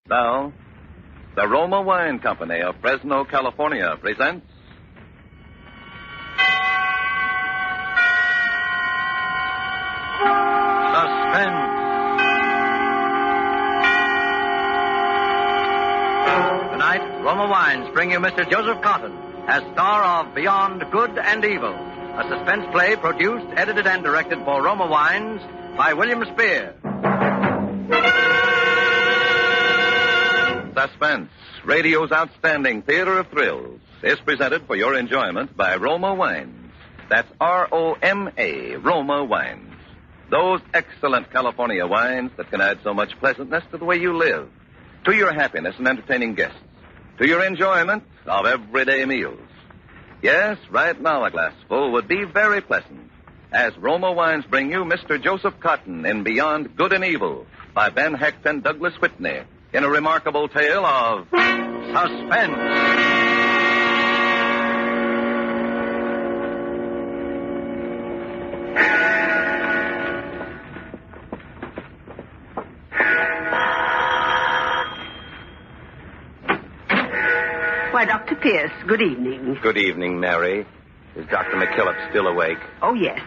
Now, the Roma Wine Company of Fresno, California presents Suspense. Tonight, Roma Wines bring you Mr. Joseph Cotton as star of Beyond Good and Evil, a suspense play produced, edited, and directed for Roma Wines by William Spear. Suspense, radio's outstanding theater of thrills, is presented for your enjoyment by Roma Wines. That's R-O-M-A, Roma Wines. Those excellent California wines that can add so much pleasantness to the way you live, to your happiness in entertaining guests, to your enjoyment of everyday meals. Yes, right now a glassful would be very pleasant, as Roma Wines bring you Mr. Joseph Cotton in Beyond Good and Evil by Ben Hecht and Douglas Whitney in a remarkable tale of suspense. Why, Dr. Pierce, good evening. Good evening, Mary. Is Dr. McKillop still awake? Oh, yes.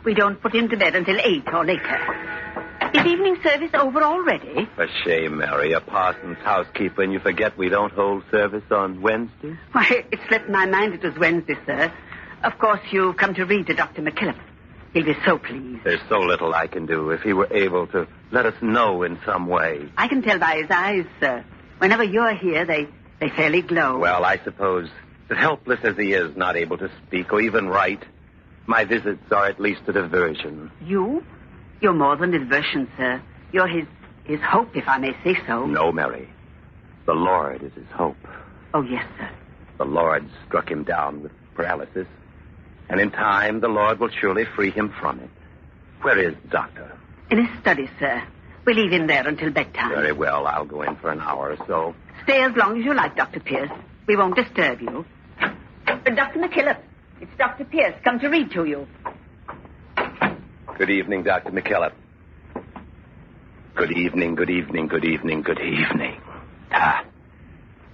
We don't put him to bed until 8 or later. Is evening service over already? A shame, Mary. A parson's housekeeper, and you forget we don't hold service on Wednesdays? Why, it slipped my mind it was Wednesday, sir. Of course, you've come to read to Dr. McKillop. He'll be so pleased. There's so little I can do. If he were able to let us know in some way. I can tell by his eyes, sir. Whenever you're here, they fairly glow. Well, I suppose that helpless as he is, not able to speak or even write, my visits are at least a diversion. You? You're more than a diversion, sir. You're his hope, if I may say so. No, Mary. The Lord is his hope. Oh, yes, sir. The Lord struck him down with paralysis, and in time the Lord will surely free him from it. Where is the doctor? In his study, sir. We leave him there until bedtime. Very well. I'll go in for an hour or so. Stay as long as you like, Dr. Pierce. We won't disturb you. Dr. McKillop, it's Dr. Pierce come to read to you. Good evening, Dr. McKillop. Good evening, good evening, good evening, good evening.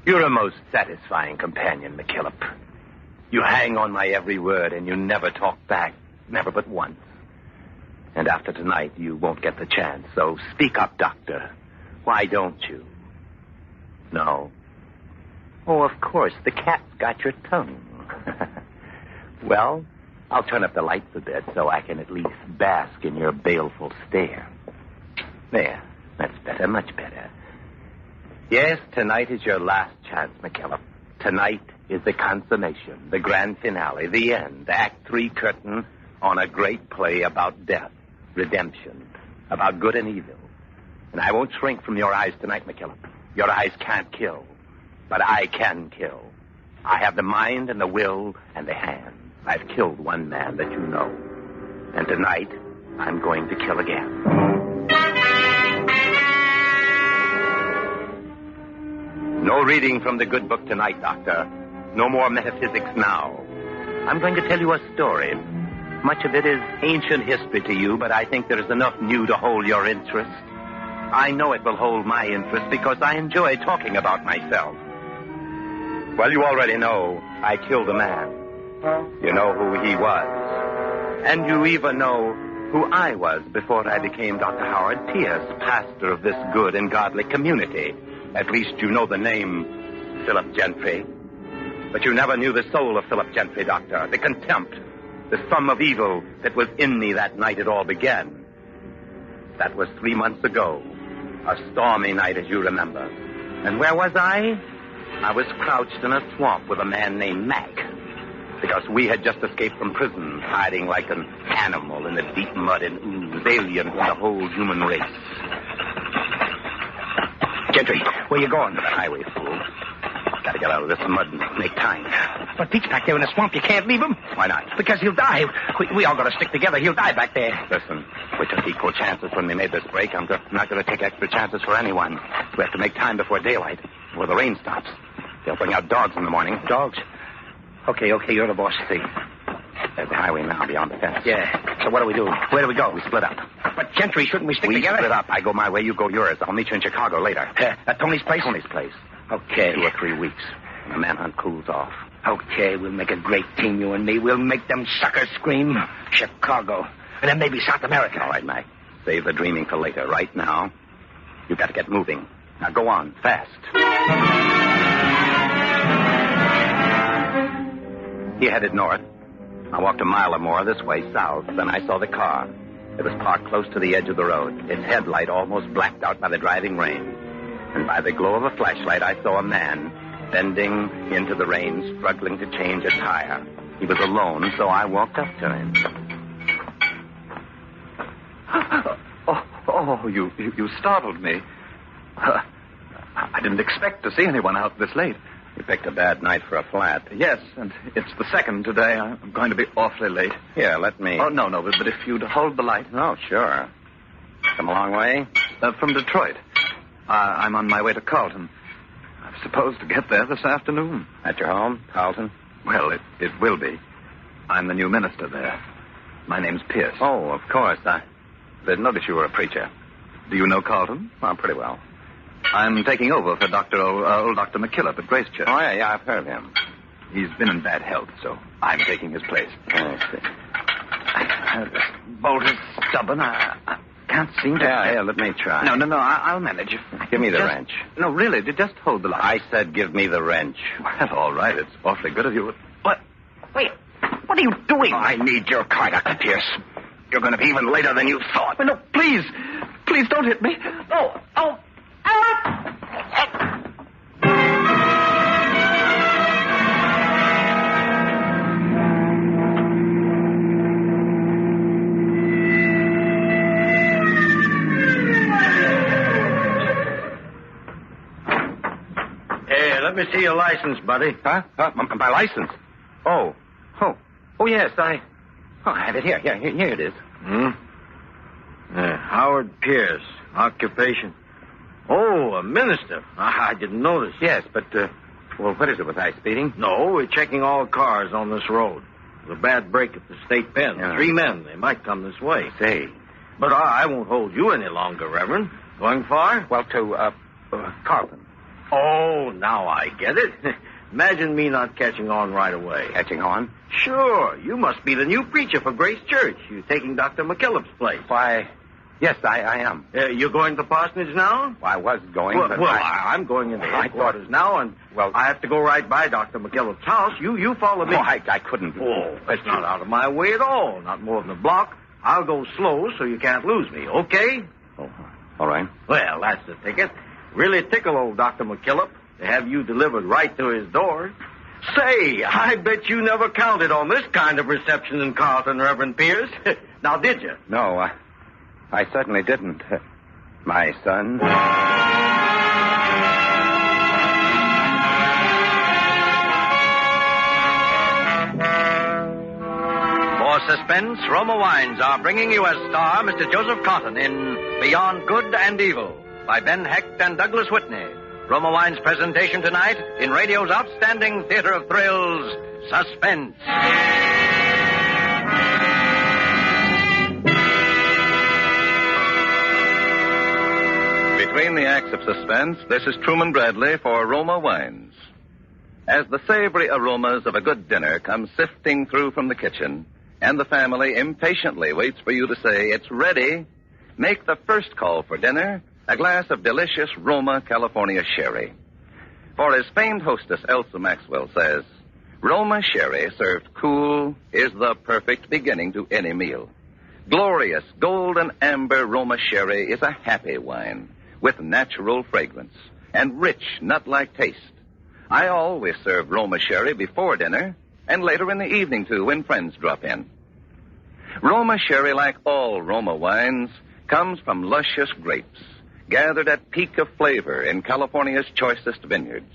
You're a most satisfying companion, McKillop. You hang on my every word, and you never talk back, never but once. And after tonight, you won't get the chance, so speak up, Doctor. Why don't you? No. Oh, of course, the cat's got your tongue. Well, I'll turn up the lights a bit so I can at least bask in your baleful stare. There, that's better, much better. Yes, tonight is your last chance, McKillop. Tonight is the consummation, the grand finale, the end, Act 3 curtain on a great play about death, redemption, about good and evil. And I won't shrink from your eyes tonight, McKillop. Your eyes can't kill, but I can kill. I have the mind and the will and the hand. I've killed one man that you know. And tonight, I'm going to kill again. No reading from the good book tonight, Doctor. No more metaphysics now. I'm going to tell you a story. Much of it is ancient history to you, but I think there's enough new to hold your interest. I know it will hold my interest because I enjoy talking about myself. Well, you already know I killed a man. You know who he was. And you even know who I was before I became Dr. Howard Pierce, pastor of this good and godly community. At least you know the name Philip Gentry. But you never knew the soul of Philip Gentry, Doctor. The contempt, the sum of evil that was in me that night it all began. That was 3 months ago. A stormy night, as you remember. And where was I? I was crouched in a swamp with a man named Mac. Because we had just escaped from prison, hiding like an animal in the deep mud and ooze, alien from the whole human race. Gentry, where you going? To the highway, fool. Gotta get out of this mud and make time. But Pete's back there in the swamp. You can't leave him. Why not? Because he'll die. We all got to stick together. He'll die back there. Listen, we took equal chances when we made this break. I'm not going to take extra chances for anyone. We have to make time before daylight, before the rain stops. They'll bring out dogs in the morning. Dogs? Okay, you're the boss. See, there's the highway now beyond the fence. Yeah. So what do we do? Where do we go? We split up. but Gentry, shouldn't we stick We together? split up. I go my way, you go yours. I'll meet you in Chicago later. At Tony's place? Tony's place. Okay. 2 or 3 weeks. When the manhunt cools off. Okay, we'll make a great team, you and me. We'll make them suckers scream. Chicago. And then maybe South America. All right, Mac. Save the dreaming for later. Right now, you've got to get moving. Now go on, fast. He headed north. I walked a mile or more this way south. Then I saw the car. It was parked close to the edge of the road, its headlight almost blacked out by the driving rain. And by the glow of a flashlight, I saw a man bending into the rain, struggling to change a tire. He was alone, so I walked up to him. You startled me. I didn't expect to see anyone out this late. You picked a bad night for a flat. Yes, and it's the second today. I'm going to be awfully late. Here, let me... Oh, no, but if you'd hold the light. Oh, sure. Come a long way? From Detroit. I'm on my way to Carlton. I'm supposed to get there this afternoon. At your home, Carlton? Well, it will be. I'm the new minister there. My name's Pierce. Oh, of course. I didn't notice you were a preacher. Do you know Carlton? Well, pretty well. I'm taking over for old Dr. McKillop at Grace Church. Oh, yeah, I've heard of him. He's been in bad health, so I'm taking his place. Oh, I see. This bolt is stubborn. I can't seem to... Yeah, let me try. No, I'll manage. Give me the wrench. No, really, just hold the light. I said give me the wrench. Well, all right, it's awfully good of you. What? Wait, what are you doing? Oh, I need your car, Dr. Pierce. You're going to be even later than you thought. No, please don't hit me. Oh. Hey, let me see your license, buddy. Huh? My license? Oh, yes, I have it here. Yeah, here it is. Howard Pierce, occupation. Oh, a minister. I didn't notice. Yes, but, what is it with high speeding? No, we're checking all cars on this road. There's a bad break at the state pen. Yeah. 3 men. They might come this way. Say. But I won't hold you any longer, Reverend. Going far? Well, to, Carlton. Oh, now I get it. Imagine me not catching on right away. Catching on? Sure. You must be the new preacher for Grace Church. You're taking Dr. McKillop's place. Why, yes, I am. You're going to the parsonage now? Well, I was going, but I'm going into headquarters now, and I have to go right by Dr. McKillop's house. You follow me. Oh, I couldn't. Oh, it's not out of my way at all. Not more than a block. I'll go slow so you can't lose me, okay? Oh, all right. Well, that's the ticket. Really tickle old Dr. McKillop to have you delivered right to his door. Say, I bet you never counted on this kind of reception in Carlton, Reverend Pierce. Now, did you? No, I certainly didn't. My son. For Suspense, Roma Wines are bringing you as star Mr. Joseph Cotton in Beyond Good and Evil by Ben Hecht and Douglas Whitney. Roma Wines' presentation tonight in radio's outstanding theater of thrills, Suspense. Between the acts of Suspense, this is Truman Bradley for Roma Wines. As the savory aromas of a good dinner come sifting through from the kitchen, and the family impatiently waits for you to say, it's ready, make the first call for dinner a glass of delicious Roma California sherry. For as famed hostess Elsa Maxwell says, Roma sherry served cool is the perfect beginning to any meal. Glorious golden amber Roma sherry is a happy wine with natural fragrance and rich nut-like taste. I always serve Roma sherry before dinner and later in the evening, too, when friends drop in. Roma sherry, like all Roma wines, comes from luscious grapes, gathered at peak of flavor in California's choicest vineyards,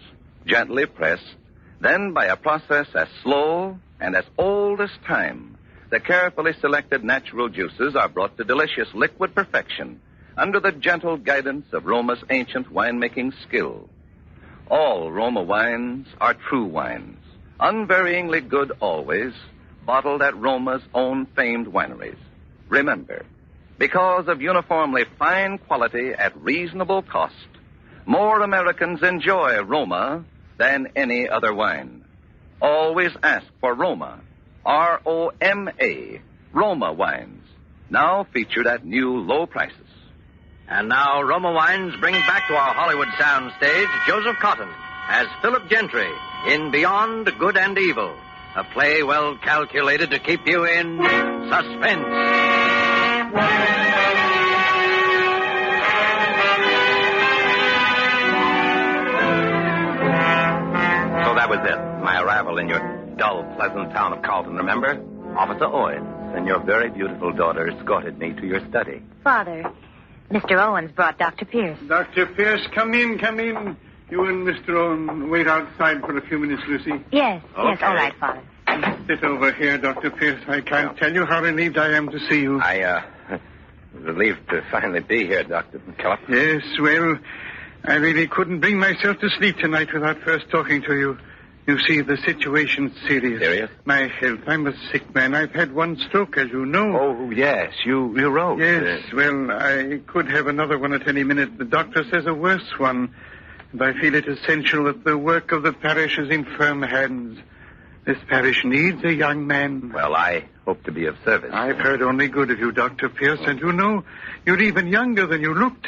gently pressed, then by a process as slow and as old as time, the carefully selected natural juices are brought to delicious liquid perfection under the gentle guidance of Roma's ancient winemaking skill. All Roma wines are true wines, unvaryingly good always, bottled at Roma's own famed wineries. Remember, Because of uniformly fine quality at reasonable cost, more Americans enjoy Roma than any other wine. Always ask for Roma, R-O-M-A, Roma wines, now featured at new low prices. And now Roma Wines brings back to our Hollywood soundstage Joseph Cotton as Philip Gentry in Beyond Good and Evil, a play well calculated to keep you in suspense. So that was it, my arrival in your dull, pleasant town of Carlton, remember? Officer Owens and your very beautiful daughter escorted me to your study. Father, Mr. Owens brought Dr. Pierce. Dr. Pierce, come in. You and Mr. Owen wait outside for a few minutes, Lucy. Yes, Okay. all right, Father. Sit over here, Dr. Pierce. I can't tell you how relieved I am to see you. I was relieved to finally be here, Dr. McKillop. Yes, well, I really couldn't bring myself to sleep tonight without first talking to you. You see, the situation's serious. Serious? My health. I'm a sick man. I've had one stroke, as you know. Oh, yes, you wrote. Yes, well, I could have another one at any minute. The doctor says a worse one. And I feel it essential that the work of the parish is in firm hands. This parish needs a young man. Well, I hope to be of service. I've heard only good of you, Dr. Pierce, and you know, you're even younger than you looked.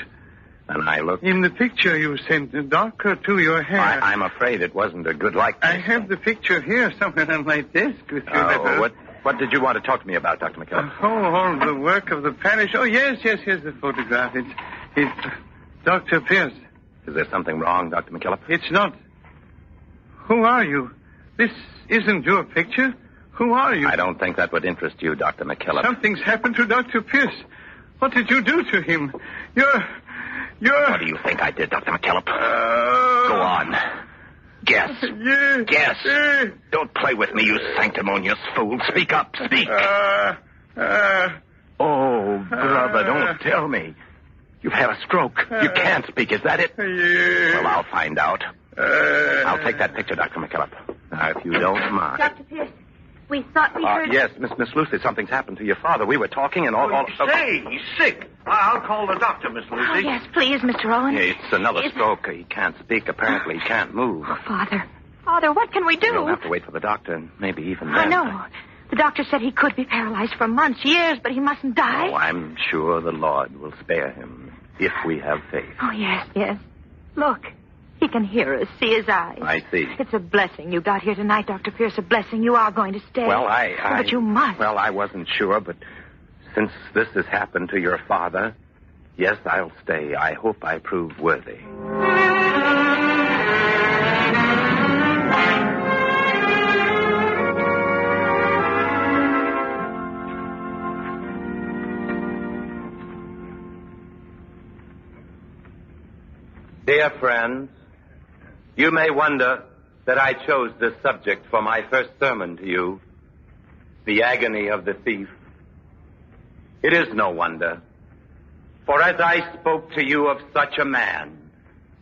And I look... In the picture you sent, darker too, your hair. I'm afraid it wasn't a good likeness. I have the picture here somewhere on my desk with your letter. What did you want to talk to me about, Dr. McKillop? All the work of the parish. Oh, yes, here's the photograph. It's Dr. Pierce. Is there something wrong, Dr. McKillop? It's not. Who are you? This isn't your picture. Who are you? I don't think that would interest you, Dr. McKillop. Something's happened to Dr. Pierce. What did you do to him? You're... What do you think I did, Dr. McKillop? Go on. Guess. Yes. Guess. Don't play with me, you sanctimonious fool. Speak up. Speak. Oh, brother, don't tell me. You've had a stroke. You can't speak. Is that it? Yes. Well, I'll find out. I'll take that picture, Dr. McKillop. Now, if you don't mind. Dr. Pierce, we thought we heard... Yes, Miss Lucy, something's happened to your father. We were talking and all... Say, he's sick. I'll call the doctor, Miss Lucy. Oh, yes, please, Mr. Owens. Yeah, it's another stroke. He can't speak. Apparently, he can't move. Oh, Father, what can we do? We'll have to wait for the doctor, and maybe even then. I know. The doctor said he could be paralyzed for months, years, but he mustn't die. Oh, I'm sure the Lord will spare him if we have faith. Oh, yes. Look, he can hear us, see his eyes. I see. It's a blessing you got here tonight, Dr. Pierce, a blessing. You are going to stay. Well, But you must. Well, I wasn't sure, but since this has happened to your father, yes, I'll stay. I hope I prove worthy. Dear friends, you may wonder that I chose this subject for my first sermon to you, the agony of the thief. It is no wonder, for as I spoke to you of such a man,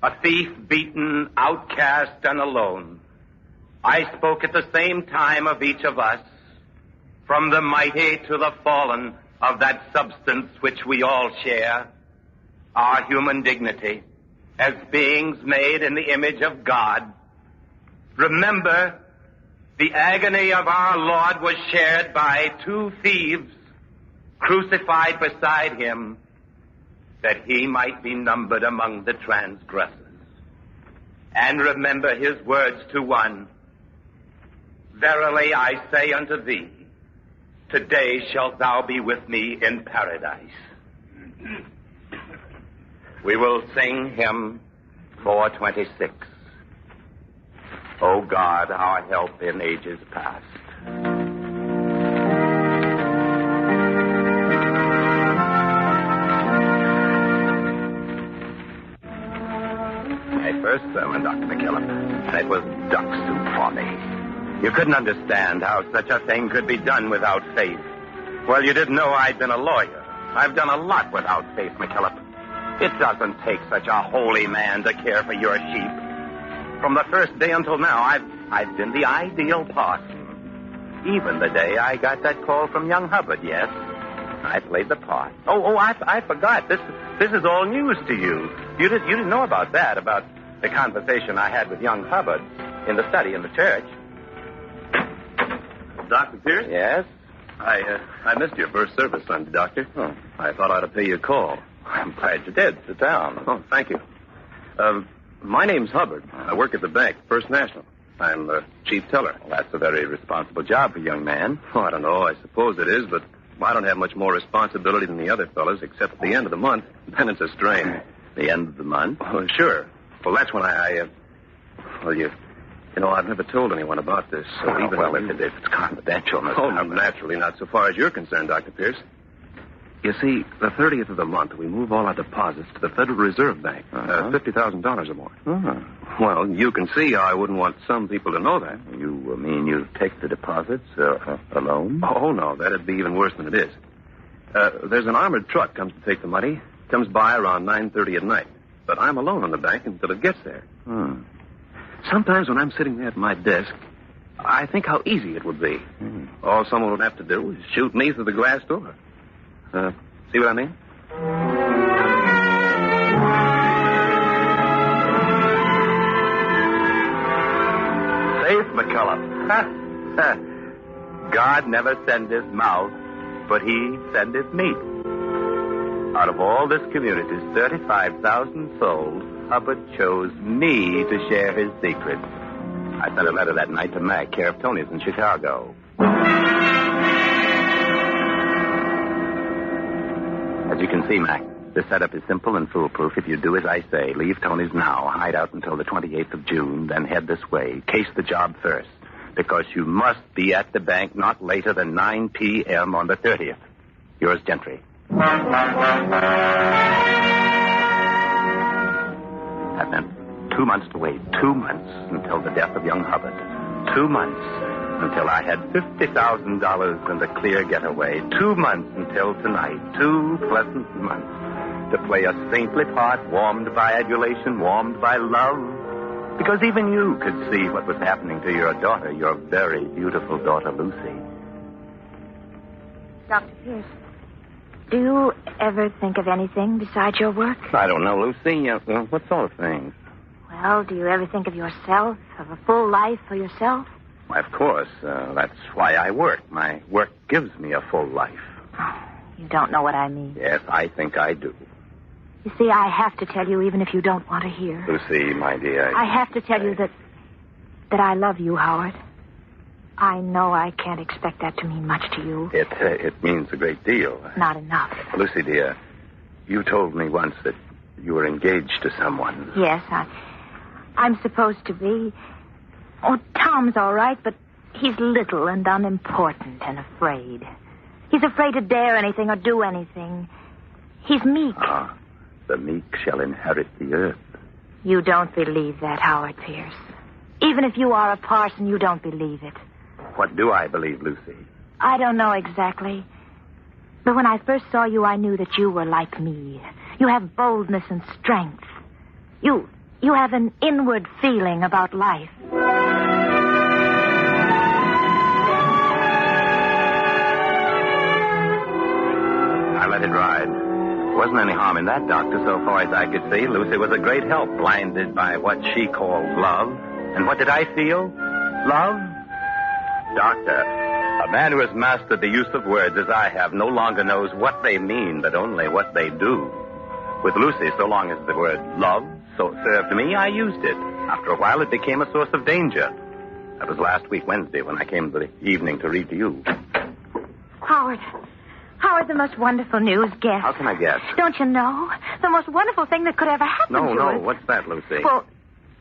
a thief beaten, outcast, and alone, I spoke at the same time of each of us, from the mighty to the fallen, of that substance which we all share, our human dignity, as beings made in the image of God. Remember, the agony of our Lord was shared by two thieves crucified beside him, that he might be numbered among the transgressors. And remember his words to one, verily I say unto thee, today shalt thou be with me in paradise. We will sing hymn 426. O God, our help in ages past. My first sermon, Dr. McKillop, it was duck soup for me. You couldn't understand how such a thing could be done without faith. Well, you didn't know I'd been a lawyer. I've done a lot without faith, McKillop. It doesn't take such a holy man to care for your sheep. From the first day until now, I've been the ideal parson. Even the day I got that call from young Hubbard, yes. I played the part. I forgot. This is all news to you. You didn't know about that, about the conversation I had with young Hubbard in the study in the church. Dr. Pierce? Yes? I missed your first service Sunday, Doctor. Oh. I thought I'd pay you a call. I'm glad you did. Sit down. Oh, thank you. My name's Hubbard. I work at the bank, First National. I'm the chief teller. Well, that's a very responsible job for a young man. Oh, I don't know. I suppose it is, but I don't have much more responsibility than the other fellas, except at the end of the month. Then it's a strain. The end of the month? Oh, sure. Well, that's when I've never told anyone about this. So if it's confidential, Mr. Oh, Hubbard. naturally, not so far as you're concerned, Dr. Pierce. You see, the 30th of the month, we move all our deposits to the Federal Reserve Bank. $50,000 or more. Uh-huh. Well, you can see how I wouldn't want some people to know that. You mean you take the deposits alone? Oh, no, that'd be even worse than it is. There's an armored truck comes to take the money. Comes by around 9:30 at night. But I'm alone on the bank until it gets there. Sometimes when I'm sitting there at my desk, I think how easy it would be. All someone would have to do is shoot me through the glass door. See what I mean? Safe, McCullough. God never sent his mouth, but he sent his meat. Out of all this community's 35,000 souls, Hubbard chose me to share his secrets. I sent a letter that night to Mac, care of Tony's in Chicago. As you can see, Mac, the setup is simple and foolproof if you do as I say. Leave Tony's now, hide out until the 28th of June, then head this way. Case the job first, because you must be at the bank not later than 9 p.m. on the 30th. Yours, Gentry. That meant 2 months to wait. 2 months until the death of young Hubbard. 2 months until I had $50,000 in the clear getaway. 2 months until tonight. 2 pleasant months to play a saintly part, warmed by adulation, warmed by love. Because even you could see what was happening to your daughter, your very beautiful daughter, Lucy. Dr. Pierce, do you ever think of anything besides your work? I don't know, Lucy. What sort of things? Well, do you ever think of yourself, of a full life for yourself? Why, of course. That's why I work. My work gives me a full life. Oh, you don't know what I mean. Yes, I think I do. You see, I have to tell you even if you don't want to hear. Lucy, my dear. I have to tell you that I love you, Howard. I know I can't expect that to mean much to you. It means a great deal. Not enough. Lucy, dear, you told me once that you were engaged to someone. Yes, I'm supposed to be. Oh, Tom's all right, but he's little and unimportant and afraid. He's afraid to dare anything or do anything. He's meek. The meek shall inherit the earth. You don't believe that, Howard Pierce. Even if you are a parson, you don't believe it. What do I believe, Lucy? I don't know exactly. But when I first saw you, I knew that you were like me. You have boldness and strength. You have an inward feeling about life. I let it ride. Wasn't any harm in that, Doctor, so far as I could see. Lucy was a great help, blinded by what she called love. And what did I feel? Love? Doctor, a man who has mastered the use of words as I have no longer knows what they mean, but only what they do. With Lucy, so long as the word love so served me, I used it. After a while, it became a source of danger. That was last week, Wednesday, when I came to the evening to read to you. Howard, the most wonderful news, guess. How can I guess? Don't you know? The most wonderful thing that could ever happen to us. No, what's that, Lucy? Well,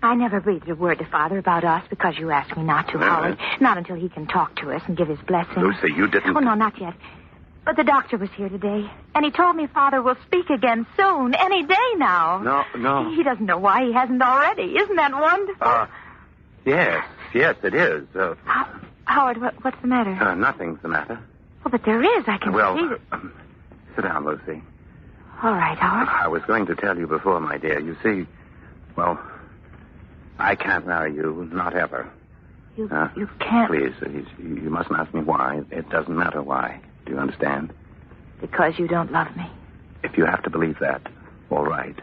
I never breathed a word to Father about us because you asked me not to, Howard. Not until he can talk to us and give his blessing. Lucy, you didn't... Oh, no, not yet. But the doctor was here today, and he told me Father will speak again soon, any day now. No. He doesn't know why he hasn't already. Isn't that wonderful? Yes, it is. Howard, what's the matter? Nothing's the matter. Oh, but there is. I can see that. Sit down, Lucy. All right, Howard. I was going to tell you before, my dear. You see, well, I can't marry you, not ever. You can't... Please, you mustn't ask me why. It doesn't matter why. Do you understand? Because you don't love me. If you have to believe that, all right.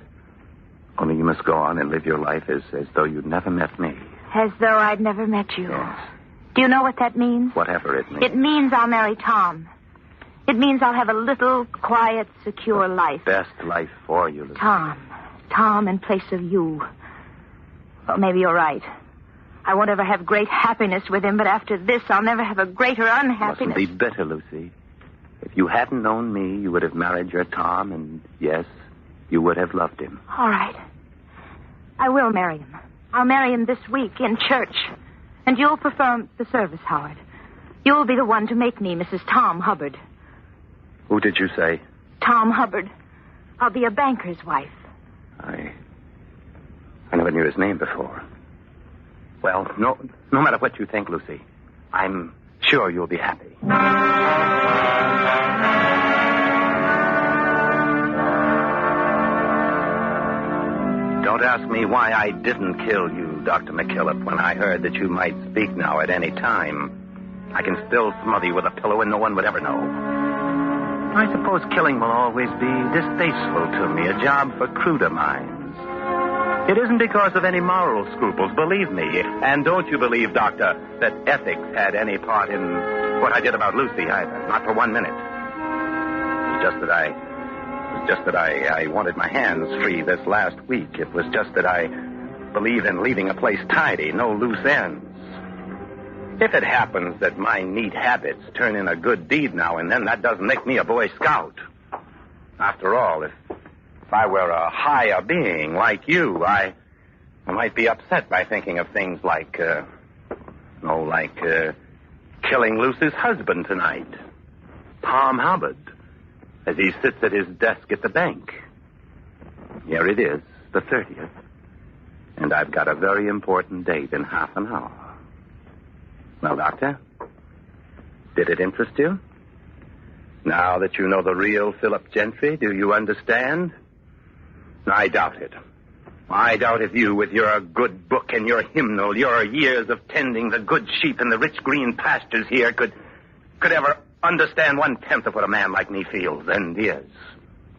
Only you must go on and live your life as though you'd never met me. As though I'd never met you. Yes. Do you know what that means? Whatever it means. It means I'll marry Tom. It means I'll have a little, quiet, secure life. Best life for you, Lucy. Tom in place of you. Well, maybe you're right. I won't ever have great happiness with him, but after this, I'll never have a greater unhappiness. Mustn't be bitter, Lucy. If you hadn't known me, you would have married your Tom, and yes, you would have loved him. All right. I will marry him. I'll marry him this week in church. And you'll perform the service, Howard. You'll be the one to make me Mrs. Tom Hubbard. Who did you say? Tom Hubbard. I'll be a banker's wife. I never knew his name before. Well, no matter what you think, Lucy, I'm sure you'll be happy. Don't ask me why I didn't kill you, Dr. McKillop, when I heard that you might speak now at any time. I can still smother you with a pillow and no one would ever know. I suppose killing will always be distasteful to me, a job for cruder minds. It isn't because of any moral scruples, believe me. And don't you believe, Doctor, that ethics had any part in what I did about Lucy either. Not for 1 minute. It was just that I wanted my hands free this last week. It was just that I believe in leaving a place tidy, no loose ends. If it happens that my neat habits turn in a good deed now and then, that doesn't make me a Boy Scout. After all, if I were a higher being like you, I might be upset by thinking of things like killing Lucy's husband tonight, Tom Hubbard, as he sits at his desk at the bank. Here it is, the 30th, and I've got a very important date in half an hour. Well, Doctor, did it interest you? Now that you know the real Philip Gentry, do you understand? I doubt it. I doubt if you, with your good book and your hymnal, your years of tending the good sheep in the rich green pastures here, could ever understand 1/10 of what a man like me feels and is.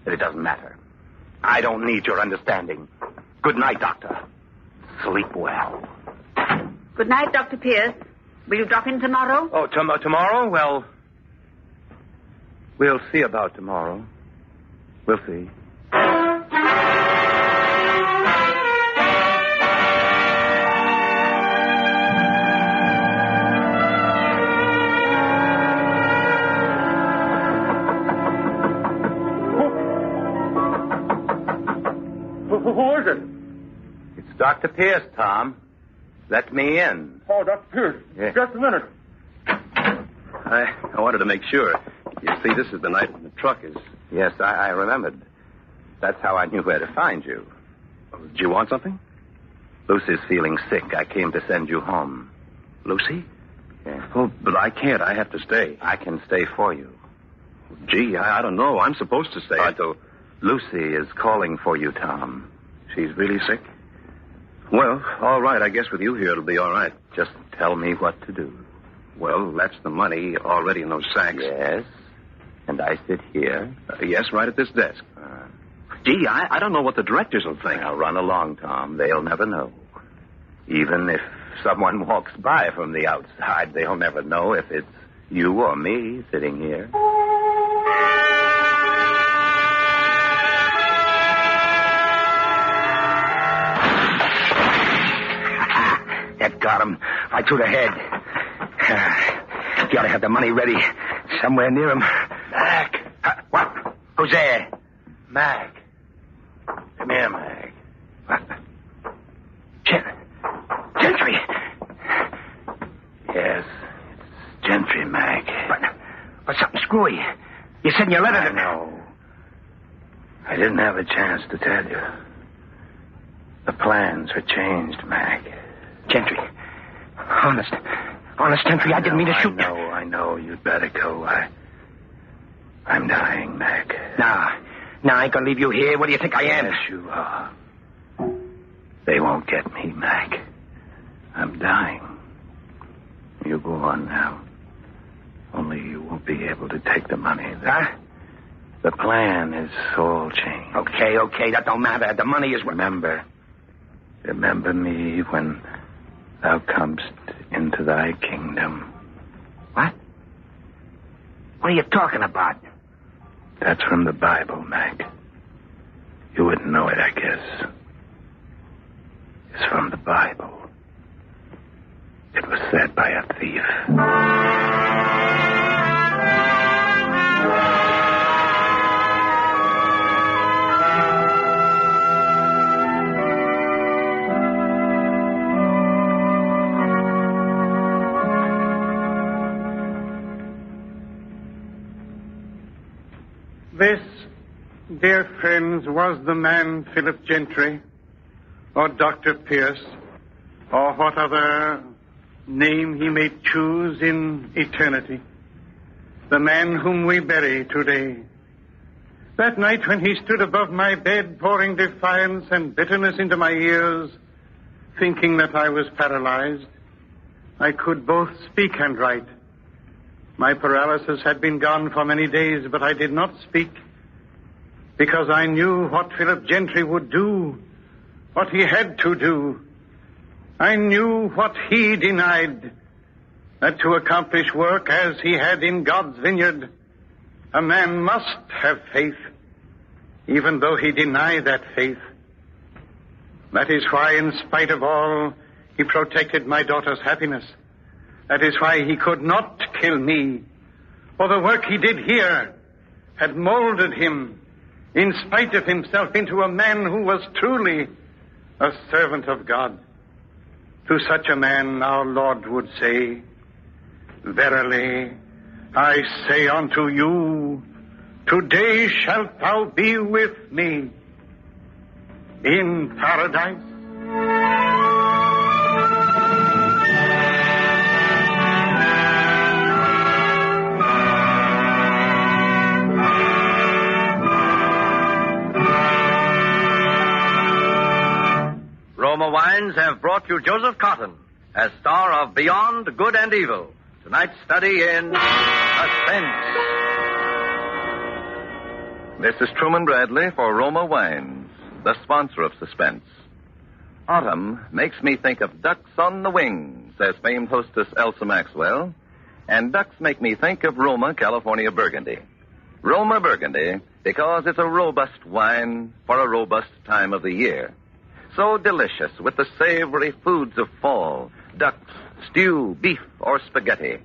But it doesn't matter. I don't need your understanding. Good night, Doctor. Sleep well. Good night, Dr. Pierce. Will you drop in tomorrow? Oh, tomorrow? Well, we'll see about tomorrow. We'll see. Who is it? It's Dr. Pierce, Tom. Let me in. Oh, Dr. Pierce. Yeah. Just a minute. I wanted to make sure. You see, this is the night when the truck is... Yes, I remembered. That's how I knew where to find you. Do you want something? Lucy's feeling sick. I came to send you home. Lucy? Yeah. Oh, but I can't. I have to stay. I can stay for you. Gee, I don't know. I'm supposed to stay until... Lucy is calling for you, Tom. She's really sick? Well, all right. I guess with you here, it'll be all right. Just tell me what to do. Well, that's the money already in those sacks. Yes. And I sit here? Yes, right at this desk. Gee, I don't know what the directors will think. Now, run along, Tom. They'll never know. Even if someone walks by from the outside, they'll never know if it's you or me sitting here. That got him right through the head. You ought to have the money ready somewhere near him. Mac. What? Who's there? Mac. Come here, Mac. What? Gentry. Yes, it's Gentry, Mac. But something screwy. You said in your letter I know. I didn't have a chance to tell you. The plans are changed, Mac. Gentry. Honest, Gentry, I didn't mean to shoot you. I know. You'd better go. I'm dying, Mac. Now, I ain't gonna leave you here. What do you think I am? Yes, you are. They won't get me, Mac. I'm dying. You go on now. Only you won't be able to take the money. Huh? The plan is all changed. Okay, that don't matter. The money is... Remember me when thou comest into thy kingdom. What? What are you talking about? That's from the Bible, Mac. You wouldn't know it, I guess. It's from the Bible. It was said by a thief. This, dear friends, was the man Philip Gentry, or Dr. Pierce, or what other name he may choose in eternity. The man whom we bury today. That night when he stood above my bed, pouring defiance and bitterness into my ears, thinking that I was paralyzed, I could both speak and write. My paralysis had been gone for many days, but I did not speak because I knew what Philip Gentry would do, what he had to do. I knew what he denied, that to accomplish work as he had in God's vineyard, a man must have faith, even though he deny that faith. That is why, in spite of all, he protected my daughter's happiness. That is why he could not kill me. For the work he did here had molded him, in spite of himself, into a man who was truly a servant of God. To such a man our Lord would say, "Verily, I say unto you, today shalt thou be with me in paradise." Roma Wines have brought you Joseph Cotton as star of Beyond Good and Evil. Tonight's study in Suspense. This is Truman Bradley for Roma Wines, the sponsor of Suspense. Autumn makes me think of ducks on the wing, says famed hostess Elsa Maxwell, and ducks make me think of Roma, California Burgundy. Roma Burgundy because it's a robust wine for a robust time of the year. So delicious with the savory foods of fall, ducks, stew, beef, or spaghetti.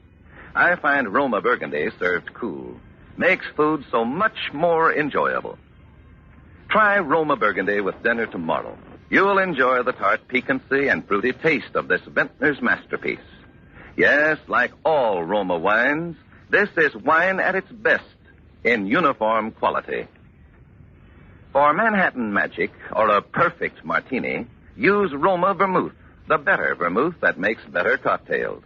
I find Roma Burgundy served cool makes food so much more enjoyable. Try Roma Burgundy with dinner tomorrow. You'll enjoy the tart piquancy and fruity taste of this vintner's masterpiece. Yes, like all Roma wines, this is wine at its best in uniform quality. For Manhattan Magic or a perfect martini, use Roma Vermouth, the better vermouth that makes better cocktails.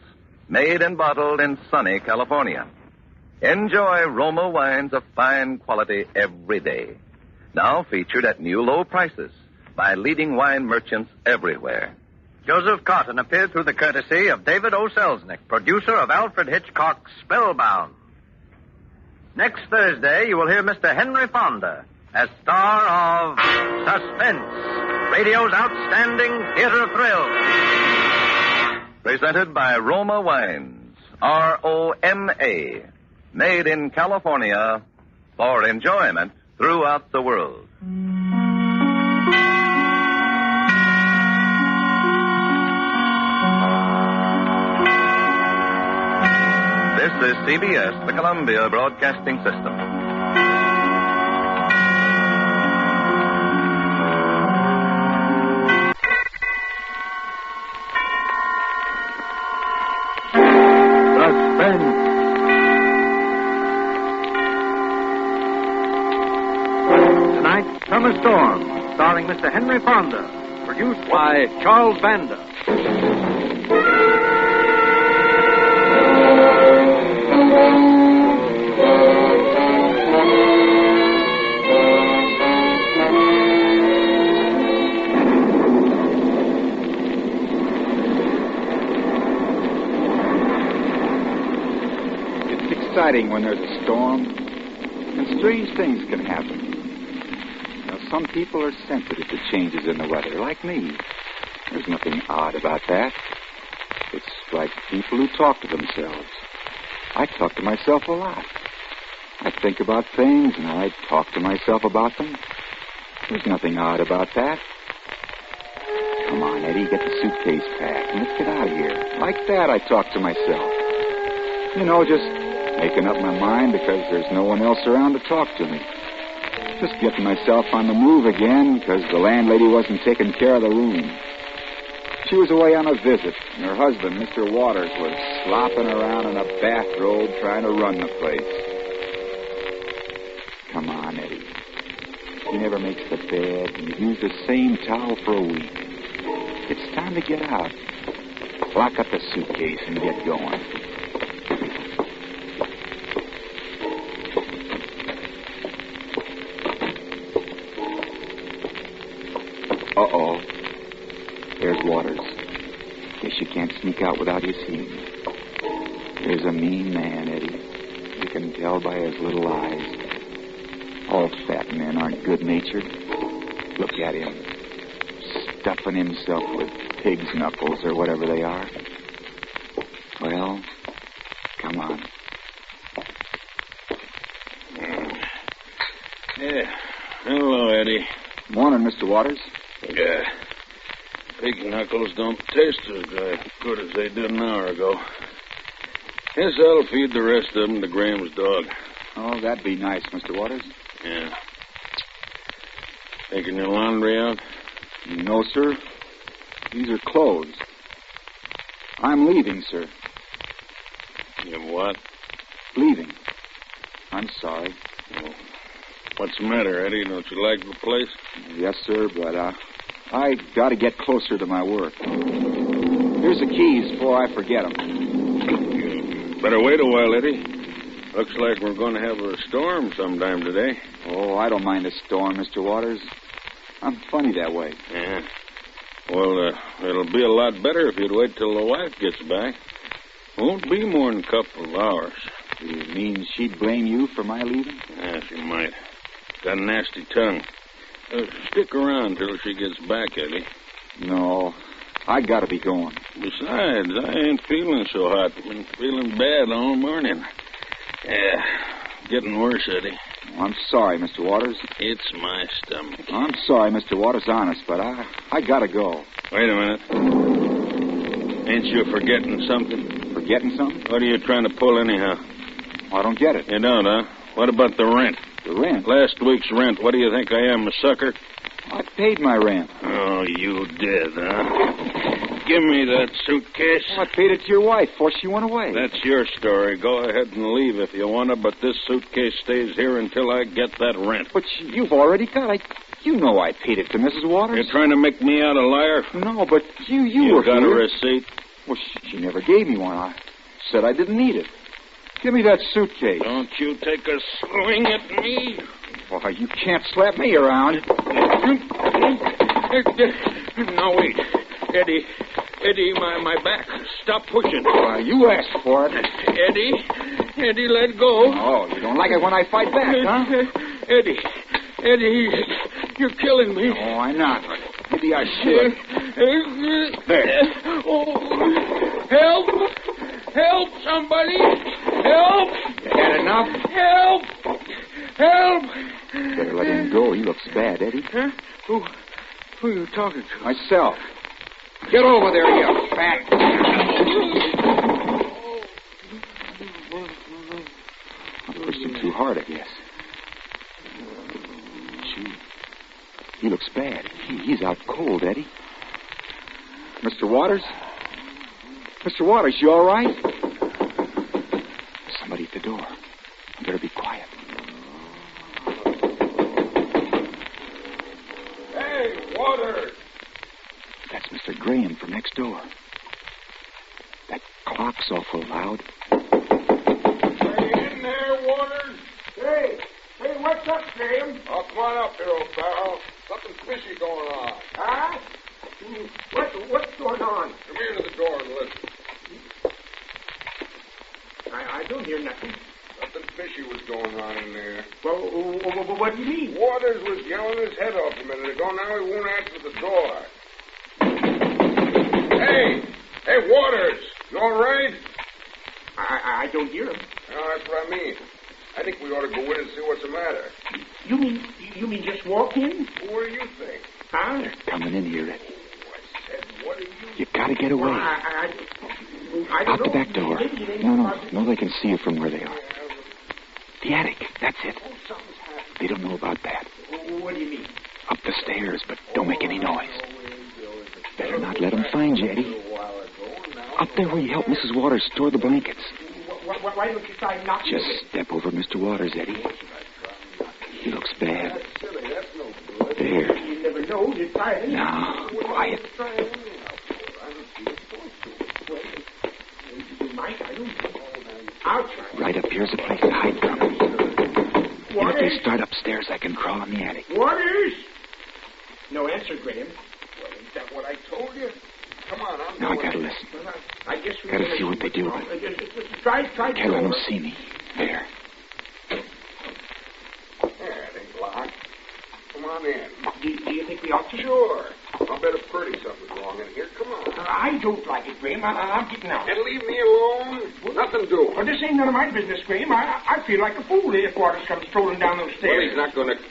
Made and bottled in sunny California. Enjoy Roma wines of fine quality every day. Now featured at new low prices by leading wine merchants everywhere. Joseph Cotton appeared through the courtesy of David O. Selznick, producer of Alfred Hitchcock's Spellbound. Next Thursday, you will hear Mr. Henry Fonda as star of Suspense, radio's outstanding theater of thrills. Presented by Roma Wines, R-O-M-A, made in California for enjoyment throughout the world. This is CBS, the Columbia Broadcasting System. Tonight, Summer Storm, starring Mr. Henry Fonda, produced by Charles Vanda. It's exciting when there's a storm. And And strange things can happen. Now, some people are sensitive to changes in the weather, like me. There's nothing odd about that. It's like people who talk to themselves. I talk to myself a lot. I think about things, and I talk to myself about them. There's nothing odd about that. Come on, Eddie, get the suitcase packed, and let's get out of here. Like that, I talk to myself. You know, just making up my mind because there's no one else around to talk to me. Just getting myself on the move again because the landlady wasn't taking care of the room. She was away on a visit, and her husband, Mr. Waters, was slopping around in a bathrobe trying to run the place. Come on, Eddie. He never makes the bed, and you use the same towel for a week. It's time to get out. Lock up the suitcase and get going. Uh-oh. There's Waters. Guess you can't sneak out without you seeing him. There's a mean man, Eddie. You can tell by his little eyes. All fat men aren't good-natured. Look at him. Stuffing himself with pig's knuckles or whatever they are. Well, come on. Yeah. Hello, Eddie. Morning, Mr. Waters. Yeah. Pig knuckles don't taste as good as they did an hour ago. Guess I'll feed the rest of them to Graham's dog. Oh, that'd be nice, Mr. Waters. Yeah. Taking your laundry out? No, sir. These are clothes. I'm leaving, sir. You what? Leaving. I'm sorry. Oh. What's the matter, Eddie? Don't you like the place? Yes, sir, but I got to get closer to my work. Here's the keys before I forget them. Better wait a while, Eddie. Looks like we're going to have a storm sometime today. Oh, I don't mind a storm, Mr. Waters. I'm funny that way. Yeah. Well, it'll be a lot better if you'd wait till the wife gets back. Won't be more than a couple of hours. You mean she'd blame you for my leaving? Yeah, she might. Got a nasty tongue. Stick around till she gets back, Eddie. No, I got to be going. Besides, I ain't feeling so hot. Been feeling bad all morning. Yeah, getting worse, Eddie. I'm sorry, Mr. Waters. It's my stomach. I'm sorry, Mr. Waters, honest, but I got to go. Wait a minute. Ain't you forgetting something? Forgetting something? What are you trying to pull anyhow? I don't get it. You don't, huh? What about the rent? The rent? Last week's rent. What do you think I am, a sucker? I paid my rent. Oh, you did, huh? Give me that suitcase. Oh, I paid it to your wife before she went away. That's your story. Go ahead and leave if you want to, but this suitcase stays here until I get that rent. But you've already got it. You know I paid it to Mrs. Waters. You're trying to make me out a liar? No, but you were got here. a receipt? Well, she never gave me one. I said I didn't need it. Give me that suitcase. Don't you take a swing at me. Why, you can't slap me around. Now, wait. Eddie, my back. Stop pushing. You asked for it. Eddie, let go. Oh, you don't like it when I fight back, huh? Eddie, you're killing me. No, I'm not. Maybe I should. There. Oh, help, somebody. Help. You had enough? Help. Better let him go. He looks bad, Eddie. Huh? Who are you talking to? Myself. Get over there, you fat. I pushed him too hard, I guess. Gee, he looks bad. He's out cold, Eddie. Mr. Waters? Mr. Waters, you all right? Somebody at the door. You better be quiet. Hey, Waters! That's Mr. Graham from next door. That clock's awful loud. Are you in there, Waters? Hey, what's up, Graham? Oh, come on up here, old pal. Something fishy going on. Huh? What's going on? Come here to the door and listen. I don't hear nothing. Something fishy she was going on in there. Well, what do you mean? Waters was yelling his head off a minute ago. Now he won't answer the door. Hey, Waters! You all right? I don't hear him. No, that's what I mean. I think we ought to go in and see what's the matter. You mean just walk in? What do you think? Huh? They're coming in here, Eddie. What are you... You've got to get away. Well, I don't Out the know. back door. No, they can see you from where they are. The attic, that's it. They don't know about that. What do you mean? Up the stairs, but don't make any noise. Better not let them find you, Eddie. Up there where you helped Mrs. Waters store the blankets. Why don't you try knocking? Just step over Mr. Waters, Eddie. He looks bad. There. You never know. You try it. Now, quiet. I'll try. Right up here's a place to hide from them. And if they start upstairs, I can crawl in the attic. Waters? No answer, Graham. Well, ain't that what I told you? Come on, I'm Now I gotta listen. I guess we Gotta see what they do. Try. Can't let them see me. There. Yeah, it ain't locked. Come on in. Do you think we ought to? Sure. I'll bet a pretty something's wrong in here. Come on. I don't like it, Graham. I'm getting out. And leave me alone. Nothing doing. Well, this ain't none of my business, Graham. I feel like a fool if Waters comes strolling down those stairs. Well, he's not going to...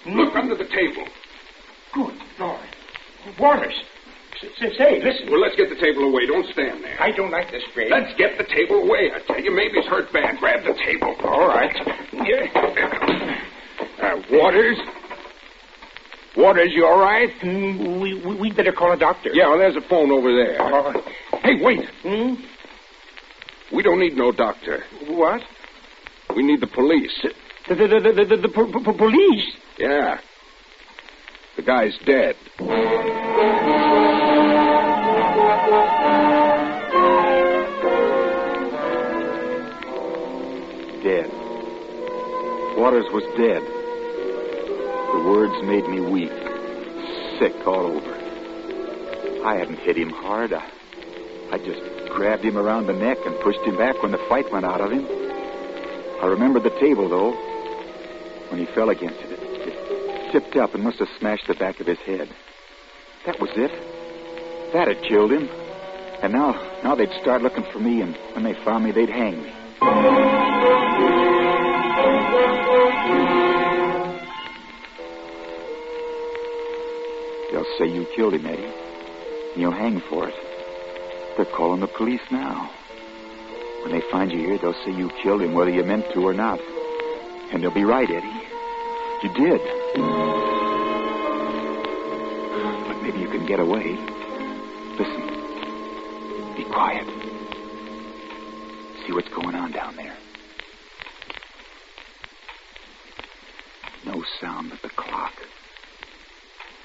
Look under the table. Good Lord. Waters. Say, listen. Well, let's get the table away. Don't stand there. I don't like this, Graham. Let's get the table away. I tell you, maybe he's hurt bad. Grab the table. All right. Waters? Waters, you all right? We'd better call a doctor. Yeah, well, there's a phone over there. Hey, wait. We don't need no doctor. What? We need the police. The police? Yeah. The guy's dead. Dead. Waters was dead. The words made me weak, sick all over. I hadn't hit him hard. I just grabbed him around the neck and pushed him back when the fight went out of him. I remember the table, though. When he fell against it, it tipped up and must have smashed the back of his head. That was it. That had killed him. And now they'd start looking for me, and when they found me, they'd hang me. They'll say you killed him, Eddie. And you'll hang for it. They're calling the police now. When they find you here, they'll say you killed him, whether you meant to or not. And they'll be right, Eddie. You did. But maybe you can get away. Listen. Be quiet. See what's going on down there. No sound but the clock.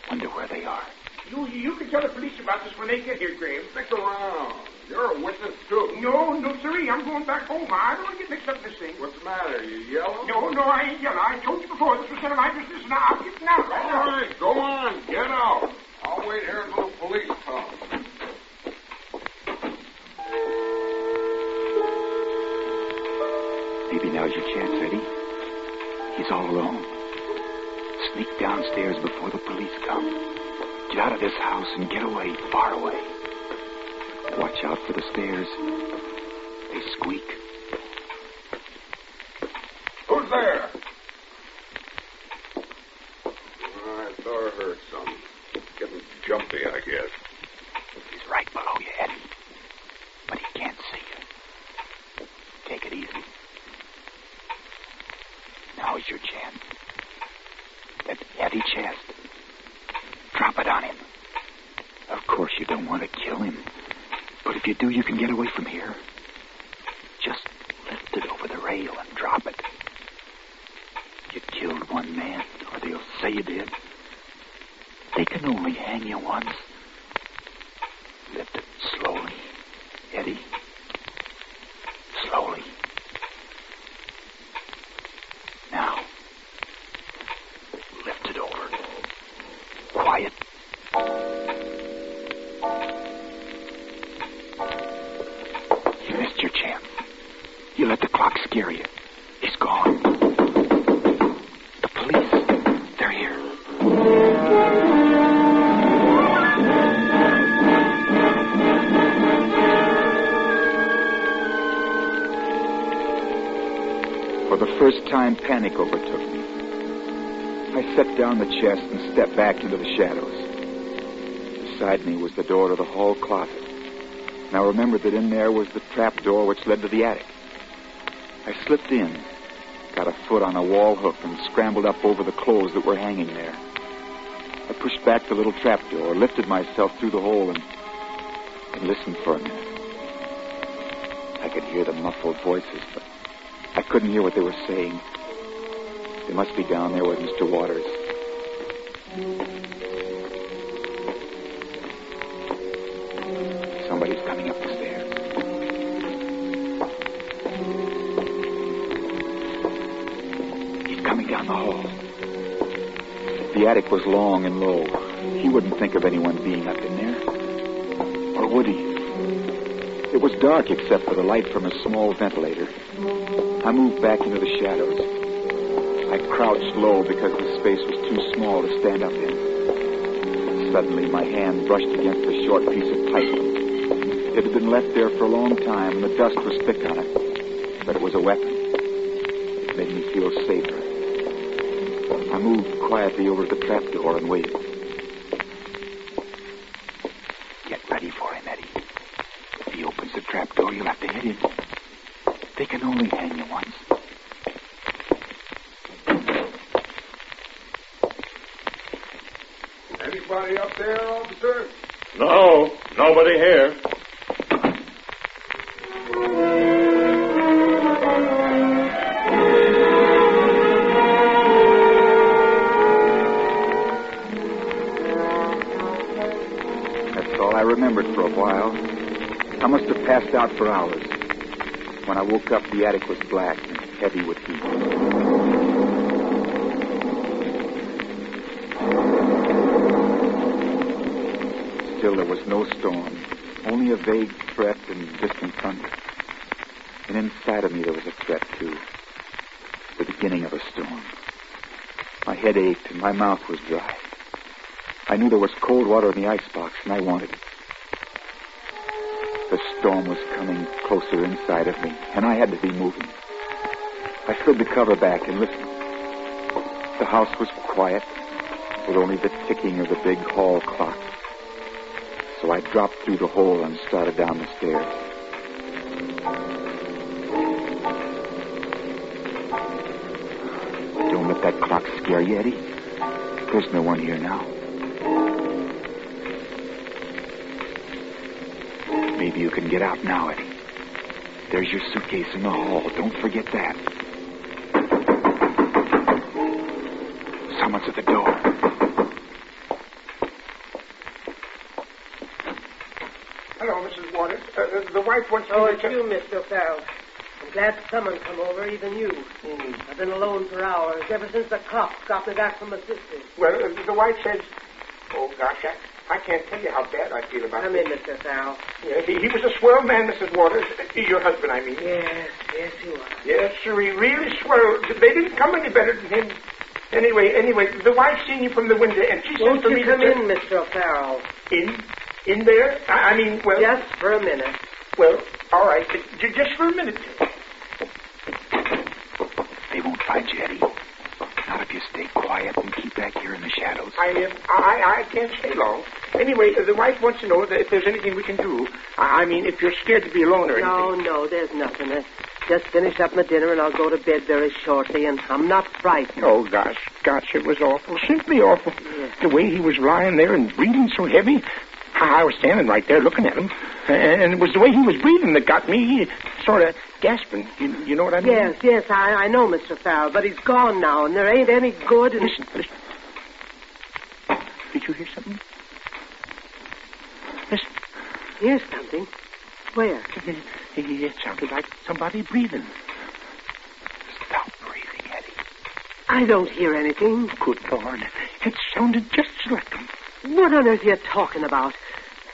Wonder where they are. You can tell the police about this when they get here, Graham. Stick around. You're a witness, too. No, sirree. I'm going back home. I don't want to get mixed up in this thing. What's the matter? You yelling? No, I ain't yelling. I told you before this was none of my business. Now, I'm getting out right now. All right, go on. Get out. I'll wait here until the police come. Maybe now's your chance, Eddie. He's all alone. Sneak downstairs before the police come. Get out of this house and get away, far away. Watch out for the stairs. They squeak. Who's there? I thought I heard some. Getting jumpy, I guess. He's right below you, Eddie. But he can't see you. Take it easy. Now's your chance. That heavy chest. Drop it on him. Of course you don't want to kill him. But if you do, you can get away from here. Just lift it over the rail and drop it. You killed one man, or they'll say you did. They can only hang you once. Lift it slowly, Eddie. Slowly. Now, lift it over. Quiet. You missed your chance. You let the clock scare you. For the first time, panic overtook me. I set down the chest and stepped back into the shadows. Beside me was the door to the hall closet. And I remembered that in there was the trap door which led to the attic. I slipped in, got a foot on a wall hook, and scrambled up over the clothes that were hanging there. I pushed back the little trap door, lifted myself through the hole, and listened for a minute. I could hear the muffled voices, but I couldn't hear what they were saying. They must be down there with Mr. Waters. Somebody's coming up the stairs. He's coming down the hall. The attic was long and low. He wouldn't think of anyone being up in there. Or would he? It was dark except for the light from a small ventilator. I moved back into the shadows. I crouched low because the space was too small to stand up in. Suddenly, my hand brushed against a short piece of pipe. It had been left there for a long time, and the dust was thick on it. But it was a weapon. It made me feel safer. I moved quietly over to the trapdoor and waited. Get ready for him, Eddie. If he opens the trapdoor, you'll have to hit him. They can only hang you once. Anybody up there, officer? No, nobody here. That's all I remembered for a while. I must have passed out for hours. When I woke up, the attic was black and heavy with heat. Still, there was no storm, only a vague threat and distant thunder. And inside of me, there was a threat, too. The beginning of a storm. My head ached and my mouth was dry. I knew there was cold water in the icebox, and I wanted it. The storm was coming closer inside of me, and I had to be moving. I slid the cover back and listened. The house was quiet, with only the ticking of the big hall clock. So I dropped through the hole and started down the stairs. Don't let that clock scare you, Eddie. There's no one here now. Maybe you can get out now, Eddie. There's your suitcase in the hall. Don't forget that. Someone's at the door. Hello, Mrs. Waters. The wife wants me Oh, to... it's you, Mr. Farrell. I'm glad someone come over, even you. I've been alone for hours, ever since the cops got me back from my sister's. Well, the wife says... Oh, gosh, I can't tell you how bad I feel about Come it. in, Mr. Farrell. Yeah, he was a swell man, Mrs. Waters. Your husband, I mean. Yes, he was. Yes, sir, he really swell. They didn't come any better than him. Anyway, the wife seen you from the window, and she said Won't to you me... come in, Mr. Farrell? In there? I mean, well... Just for a minute. Well, all right, just for a minute. They won't find you, Eddie. Not if you stay quiet and keep back here in the shadows. I can't stay long. Anyway, the wife wants to know that if there's anything we can do. I mean, if you're scared to be alone or anything. No, there's nothing. I just finished up my dinner and I'll go to bed very shortly, and I'm not frightened. Oh, gosh, it was awful. Simply awful. Yes. The way he was lying there and breathing so heavy. I was standing right there looking at him. And it was the way he was breathing that got me sort of gasping. You know what I mean? Yes, I know, Mr. Farrell, but he's gone now, and there ain't any good in... Listen. Did you hear something? Listen. Hear something? Where? It sounded like somebody breathing. Stop breathing, Eddie. I don't hear anything. Good Lord. It sounded just like him. What on earth are you talking about?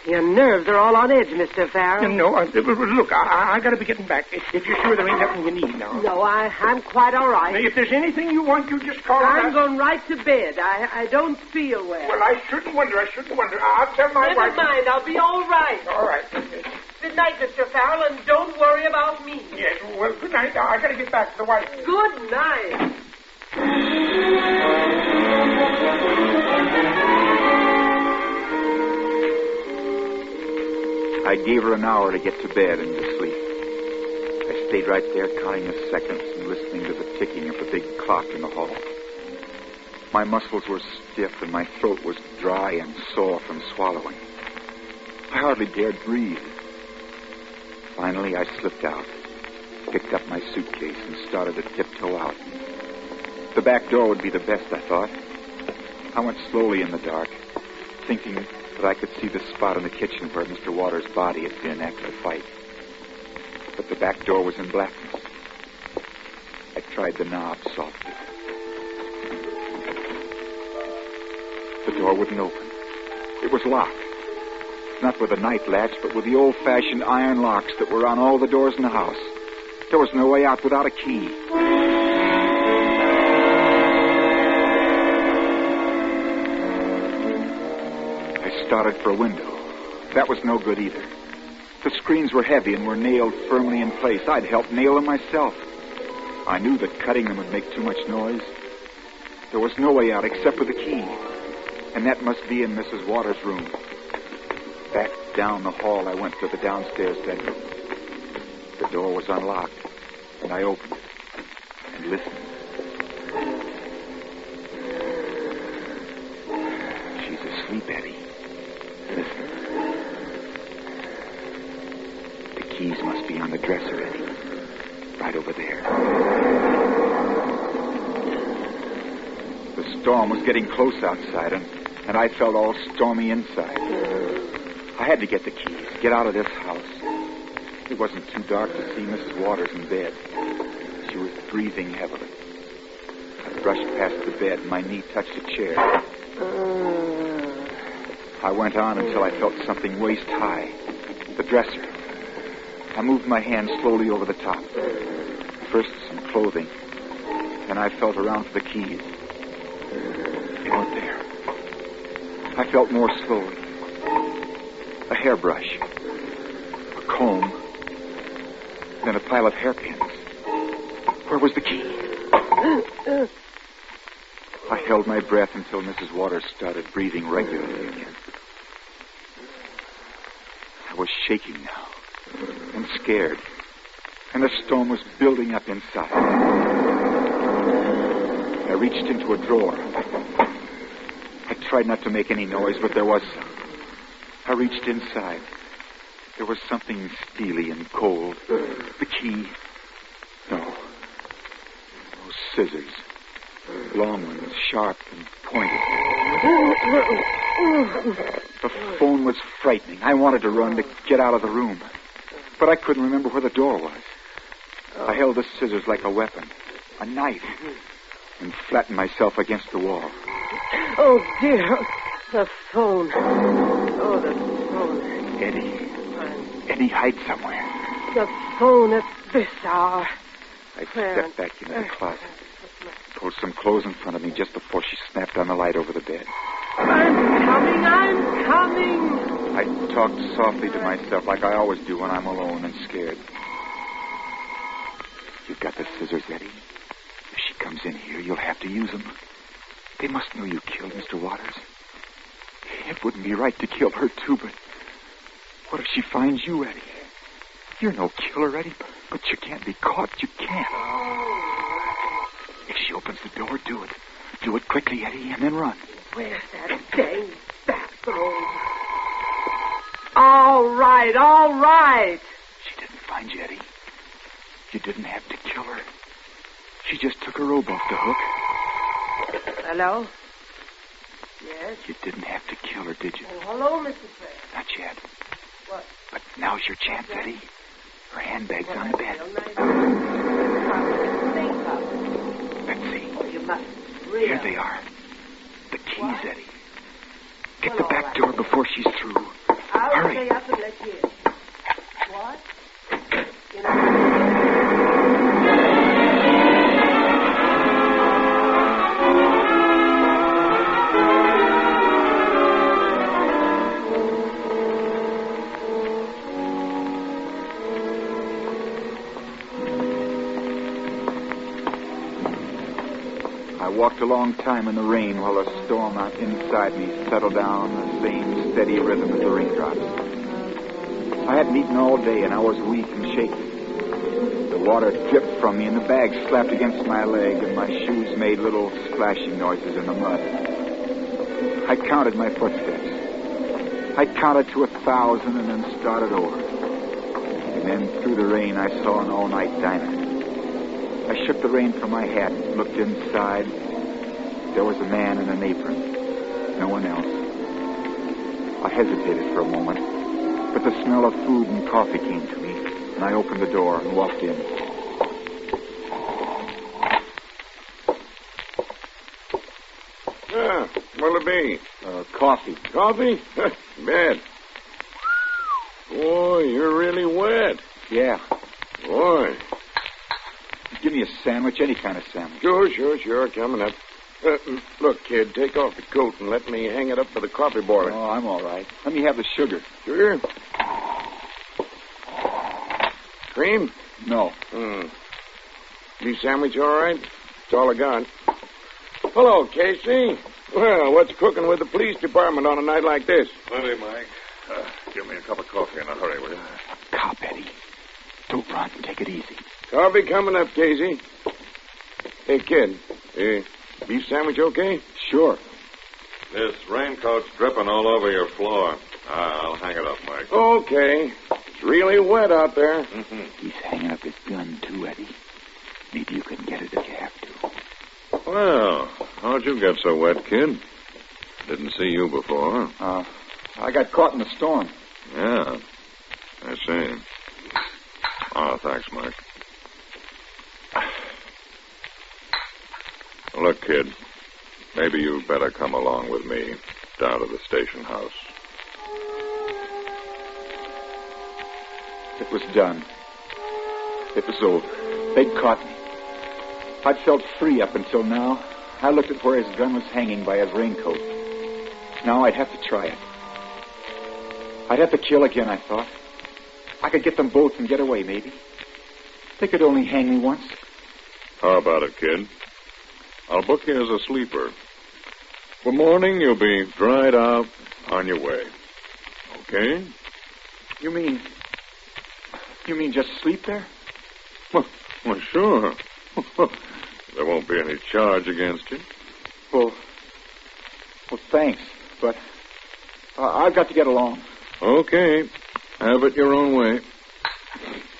Your nerves are all on edge, Mr. Farrell. No, look, I got to be getting back. If you're sure there ain't nothing you need now. No, I'm quite all right. If there's anything you want, you just call I'm going right to bed. I don't feel well. Well, I shouldn't wonder. I'll tell my wife. Never mind, I'll be all right. All right. Good night, Mr. Farrell, and don't worry about me. Yes, well, good night. Now, I gotta get back to the White House. Good night. I gave her an hour to get to bed and to sleep. I stayed right there counting the seconds and listening to the ticking of the big clock in the hall. My muscles were stiff and my throat was dry and sore from swallowing. I hardly dared breathe. Finally, I slipped out, picked up my suitcase, and started to tiptoe out. The back door would be the best, I thought. I went slowly in the dark, thinking that I could see the spot in the kitchen where Mr. Waters' body had been after the fight. But the back door was in blackness. I tried the knob softly. The door wouldn't open. It was locked. Not with a night latch, but with the old-fashioned iron locks that were on all the doors in the house. There was no way out without a key. I started for a window. That was no good either. The screens were heavy and were nailed firmly in place. I'd helped nail them myself. I knew that cutting them would make too much noise. There was no way out except with a key. And that must be in Mrs. Waters' room. Back down the hall, I went to the downstairs bedroom. The door was unlocked, and I opened it and listened. She's asleep, Eddie. Listen. The keys must be on the dresser, Eddie. Right over there. The storm was getting close outside, and I felt all stormy inside. I had to get the keys, get out of this house. It wasn't too dark to see Mrs. Waters in bed. She was breathing heavily. I brushed past the bed, and my knee touched a chair. I went on until I felt something waist high. The dresser. I moved my hand slowly over the top. First some clothing. Then I felt around for the keys. They weren't there. I felt more slowly. A hairbrush, a comb, then a pile of hairpins. Where was the key? I held my breath until Mrs. Waters started breathing regularly again. I was shaking now and scared, and the storm was building up inside. I reached into a drawer. I tried not to make any noise, but there was some. I reached inside. There was something steely and cold. The key. No. Those scissors. Long ones, sharp and pointed. The phone was frightening. I wanted to run to get out of the room. But I couldn't remember where the door was. I held the scissors like a weapon. A knife. And flattened myself against the wall. Oh, dear. The phone. Oh, the phone. Eddie, hide somewhere. The phone at this hour. I stepped back into the closet. Pulled some clothes in front of me just before she snapped on the light over the bed. I'm coming. I talked softly to myself like I always do when I'm alone and scared. You've got the scissors, Eddie. If she comes in here, you'll have to use them. They must know you killed Mr. Waters. It wouldn't be right to kill her, too, but what if she finds you, Eddie? You're no killer, Eddie, but you can't be caught. You can't. If she opens the door, do it. Do it quickly, Eddie, and then run. Where's that dang bathroom? All right. She didn't find you, Eddie. You didn't have to kill her. She just took her robe off the hook. Hello? Yes? You didn't have to kill her, did you? Oh, hello, Mr. Fred. Not yet. What? But now's your chance, Eddie. Her handbag's on the bed. Let's see. Oh, you must really... Here they are. The keys, Eddie. Get the back door before she's through. I'll Hurry. stay up and let you in. What? You know... I walked a long time in the rain while the storm out inside me settled down the same steady rhythm as the raindrops. I hadn't eaten all day, and I was weak and shaky. The water dripped from me, and the bag slapped against my leg, and my shoes made little splashing noises in the mud. I counted my footsteps. I counted to 1,000 and then started over. And then through the rain, I saw an all-night diner. I shook the rain from my hat and looked inside. There was a man in an apron. No one else. I hesitated for a moment, but the smell of food and coffee came to me, and I opened the door and walked in. What'll it be? Coffee. Coffee? Bad. Boy, you're really wet. Yeah. Boy. Give me a sandwich, any kind of sandwich. Sure. Coming up. Look, kid, take off the coat and let me hang it up for the coffee boiler. Oh, I'm all right. Let me have the sugar. Sugar? Cream? No. Be sandwich all right? That's all I got. Hello, Casey. Well, what's cooking with the police department on a night like this? Plenty, Mike. Give me a cup of coffee in a hurry, will you? Cop, Eddie. Don't run. Take it easy. Coffee coming up, Casey. Hey, kid. Beef sandwich okay? Sure. This raincoat's dripping all over your floor. I'll hang it up, Mike. Okay. It's really wet out there. He's hanging up his gun, too, Eddie. Maybe you can get it if you have to. Well, how'd you get so wet, kid? Didn't see you before. I got caught in the storm. Yeah, I see. Oh, thanks, Mike. Look, kid, maybe you'd better come along with me down to the station house. It was done. It was over. They'd caught me. I'd felt free up until now. I looked at where his gun was hanging by his raincoat. Now I'd have to try it. I'd have to kill again, I thought. I could get them both and get away, maybe. They could only hang me once. How about it, kid? I'll book you as a sleeper. For morning, you'll be dried out on your way. Okay? You mean just sleep there? Well, sure. There won't be any charge against you. Well, thanks, but I've got to get along. Okay. Have it your own way.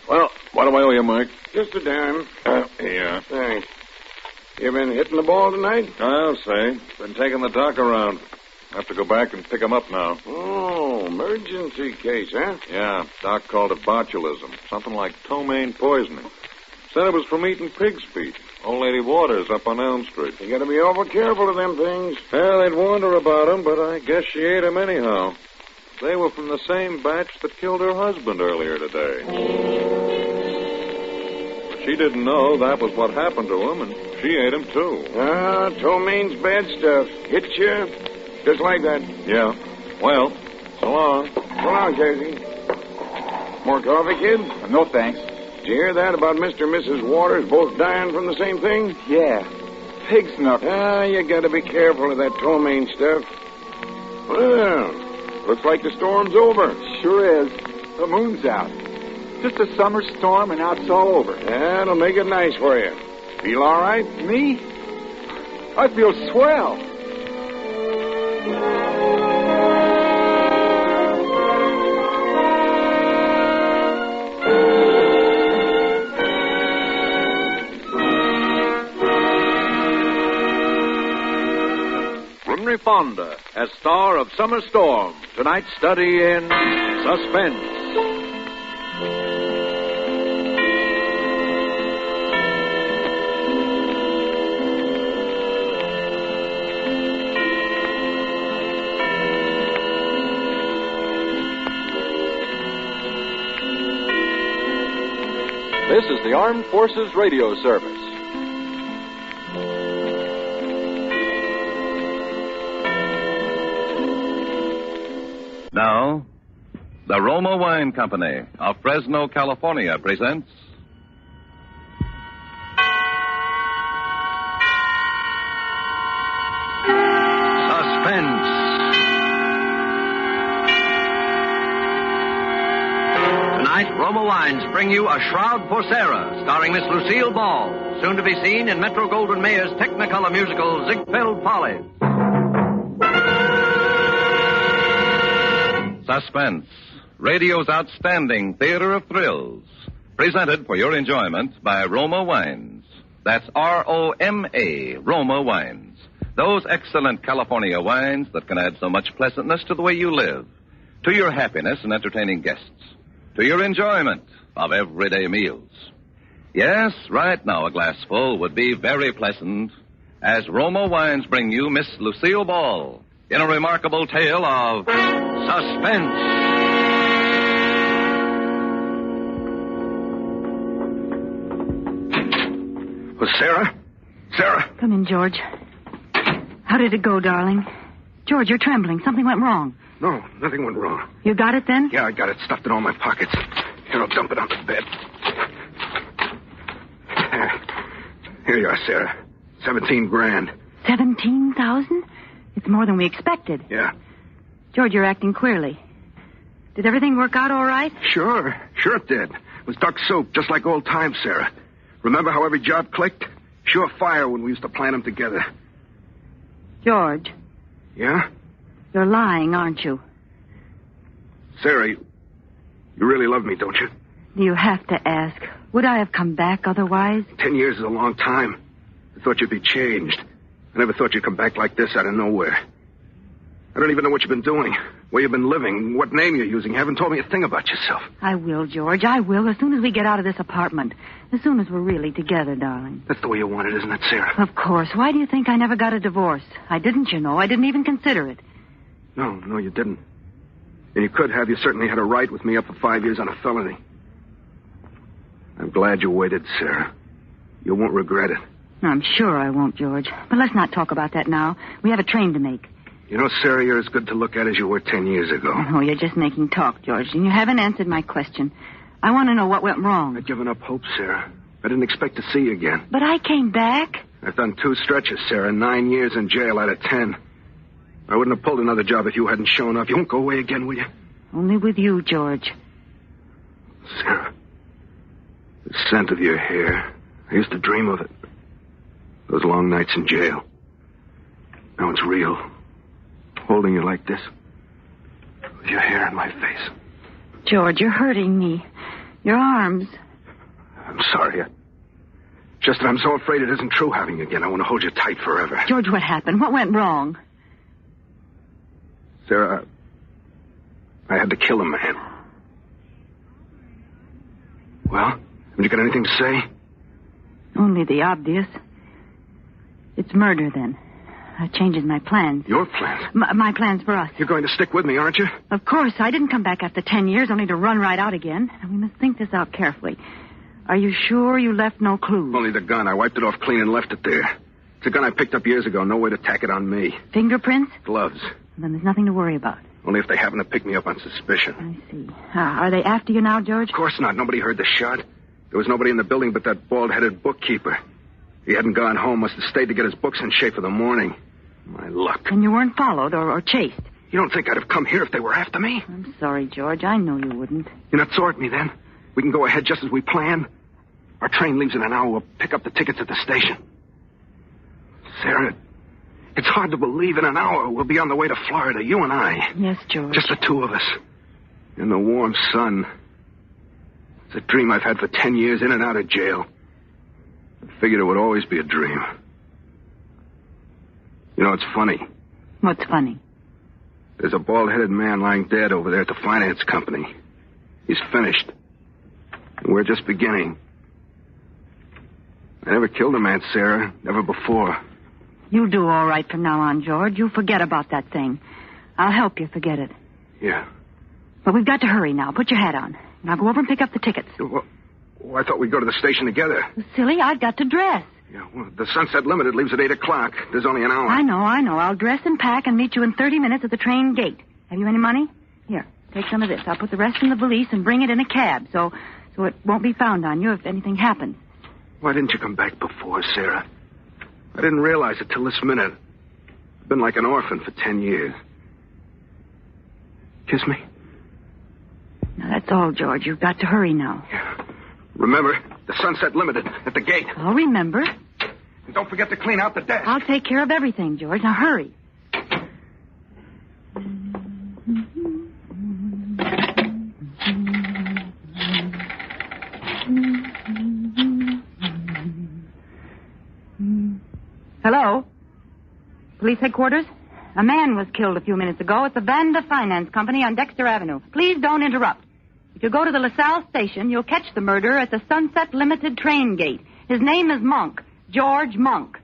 Well, what do I owe you, Mike? Just a dime. Yeah. Thanks. You been hitting the ball tonight? I'll say. Been taking the doc around. Have to go back and pick him up now. Oh, emergency case, huh? Yeah. Doc called it botulism. Something like ptomaine poisoning. Said it was from eating pig's feet. Old Lady Waters up on Elm Street. You gotta be awful careful of them things. Well, they'd warned her about them, but I guess she ate them anyhow. They were from the same batch that killed her husband earlier today. But she didn't know that was what happened to him, and she ate him, too. Ptomaine's bad stuff. Hit you just like that. Yeah. Well, so long. So long, Casey. More coffee, kid? No, thanks. Did you hear that about Mr. and Mrs. Waters both dying from the same thing? Yeah. Pig's knuckle. You gotta be careful of that ptomaine stuff. Well, looks like the storm's over. Sure is. The moon's out. Just a summer storm, and now it's all over. That'll make it nice for you. Feel all right? Me? I feel swell. Henry Fonda as star of Summer Storm. Tonight's study in Suspense. This is the Armed Forces Radio Service. Now, the Roma Wine Company of Fresno, California presents Tonight, Roma Wines bring you A Shroud for Sara, starring Miss Lucille Ball, soon to be seen in Metro-Goldwyn-Mayer's Technicolor musical, Ziegfeld Follies. Suspense, radio's outstanding theater of thrills, presented for your enjoyment by Roma Wines. That's R-O-M-A, Roma Wines. Those excellent California wines that can add so much pleasantness to the way you live, to your happiness in entertaining guests, to your enjoyment of everyday meals. Yes, right now a glassful would be very pleasant, as Roma Wines bring you Miss Lucille Ball in a remarkable tale of suspense. Was Sarah? Sarah? Come in, George. How did it go, darling? George, you're trembling. Something went wrong. No, nothing went wrong. You got it then? Yeah, I got it. Stuffed in all my pockets. Here, I'll dump it on the bed. Here you are, Sarah. 17 grand. 17,000? It's more than we expected. Yeah. George, you're acting queerly. Did everything work out all right? Sure it did. It was duck soup, just like old times, Sarah. Remember how every job clicked? Sure fire when we used to plan them together. George. Yeah? You're lying, aren't you? Sarah, you really love me, don't you? Do you have to ask? Would I have come back otherwise? 10 years is a long time. I thought you'd be changed. I never thought you'd come back like this out of nowhere. I don't even know what you've been doing, where you've been living, what name you're using. You haven't told me a thing about yourself. I will, George. I will, as soon as we get out of this apartment. As soon as we're really together, darling. That's the way you want it, isn't it, Sarah? Of course. Why do you think I never got a divorce? I didn't, you know. I didn't even consider it. No, you didn't. And you could have. You certainly had a right with me up for 5 years on a felony. I'm glad you waited, Sarah. You won't regret it. I'm sure I won't, George. But let's not talk about that now. We have a train to make. You know, Sarah, you're as good to look at as you were 10 years ago. Oh, you're just making talk, George, and you haven't answered my question. I want to know what went wrong. I'd given up hope, Sarah. I didn't expect to see you again. But I came back. I've done 2 stretches, Sarah. 9 years in jail out of 10. I wouldn't have pulled another job if you hadn't shown up. You won't go away again, will you? Only with you, George. Sarah, the scent of your hair. I used to dream of it. Those long nights in jail. Now it's real. Holding you like this. With your hair in my face. George, you're hurting me. Your arms. I'm sorry. Just that I'm so afraid it isn't true having you again. I want to hold you tight forever. George, what happened? What went wrong? Sarah, I had to kill a man. Well, have you got anything to say? Only the obvious. It's murder, then. That changes my plans. Your plans? My plans for us. You're going to stick with me, aren't you? Of course. I didn't come back after 10 years only to run right out again. And we must think this out carefully. Are you sure you left no clues? Only the gun. I wiped it off clean and left it there. It's a gun I picked up years ago. No way to tack it on me. Fingerprints? Gloves. Then there's nothing to worry about. Only if they happen to pick me up on suspicion. I see. Are they after you now, George? Of course not. Nobody heard the shot. There was nobody in the building but that bald-headed bookkeeper. He hadn't gone home. Must have stayed to get his books in shape for the morning. My luck. And you weren't followed or chased? You don't think I'd have come here if they were after me? I'm sorry, George. I know you wouldn't. You're not sore at me, then? We can go ahead just as we planned? Our train leaves in an hour. We'll pick up the tickets at the station. Sarah, it's hard to believe in an hour we'll be on the way to Florida, you and I. Yes, George. Just the 2 of us. In the warm sun. It's a dream I've had for 10 years in and out of jail. I figured it would always be a dream. You know, it's funny. What's funny? There's a bald-headed man lying dead over there at the finance company. He's finished. And we're just beginning. I never killed a man, Sarah. Never before. You'll do all right from now on, George. You forget about that thing. I'll help you forget it. Yeah. But we've got to hurry now. Put your hat on. Now go over and pick up the tickets. Well, I thought we'd go to the station together. Silly, I've got to dress. Yeah, well, the Sunset Limited leaves at 8 o'clock. There's only an hour. I know. I'll dress and pack and meet you in 30 minutes at the train gate. Have you any money? Here, take some of this. I'll put the rest in the valise and bring it in a cab so it won't be found on you if anything happens. Why didn't you come back before, Sarah? I didn't realize it till this minute. I've been like an orphan for 10 years. Kiss me. Now, that's all, George. You've got to hurry now. Remember, the Sunset Limited at the gate. I'll remember. And don't forget to clean out the desk. I'll take care of everything, George. Now, hurry. Hello? Police headquarters? A man was killed a few minutes ago at the Vanda Finance Company on Dexter Avenue. Please don't interrupt. If you go to the LaSalle station, you'll catch the murderer at the Sunset Limited train gate. His name is Monk. George Monk.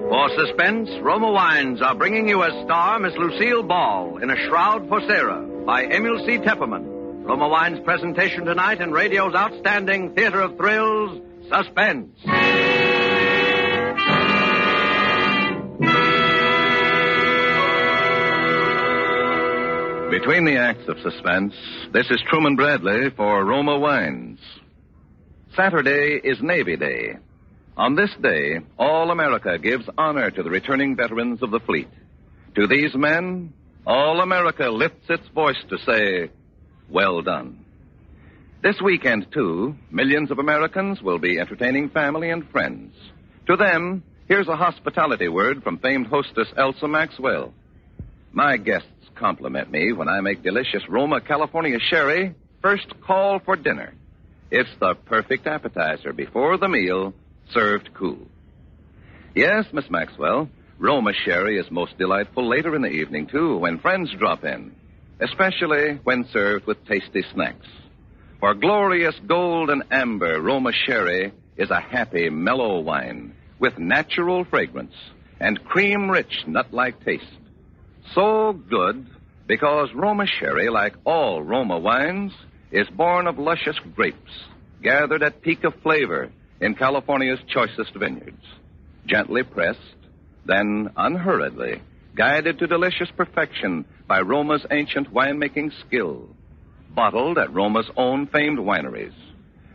For Suspense, Roma Wines are bringing you as star Miss Lucille Ball in A Shroud for Sara by Emil C. Tepperman. Roma Wines' presentation tonight in radio's outstanding theater of thrills, Suspense. Between the acts of Suspense, this is Truman Bradley for Roma Wines. Saturday is Navy Day. On this day, all America gives honor to the returning veterans of the fleet. To these men, all America lifts its voice to say, well done. This weekend, too, millions of Americans will be entertaining family and friends. To them, here's a hospitality word from famed hostess Elsa Maxwell. My guests compliment me when I make delicious Roma California sherry first call for dinner. It's the perfect appetizer before the meal, served cool. Yes, Miss Maxwell, Roma sherry is most delightful later in the evening, too, when friends drop in, especially when served with tasty snacks. For glorious gold and amber, Roma sherry is a happy, mellow wine with natural fragrance and cream-rich, nut-like taste. So good because Roma sherry, like all Roma wines, is born of luscious grapes gathered at peak of flavor in California's choicest vineyards. Gently pressed, then unhurriedly guided to delicious perfection by Roma's ancient winemaking skill, bottled at Roma's own famed wineries.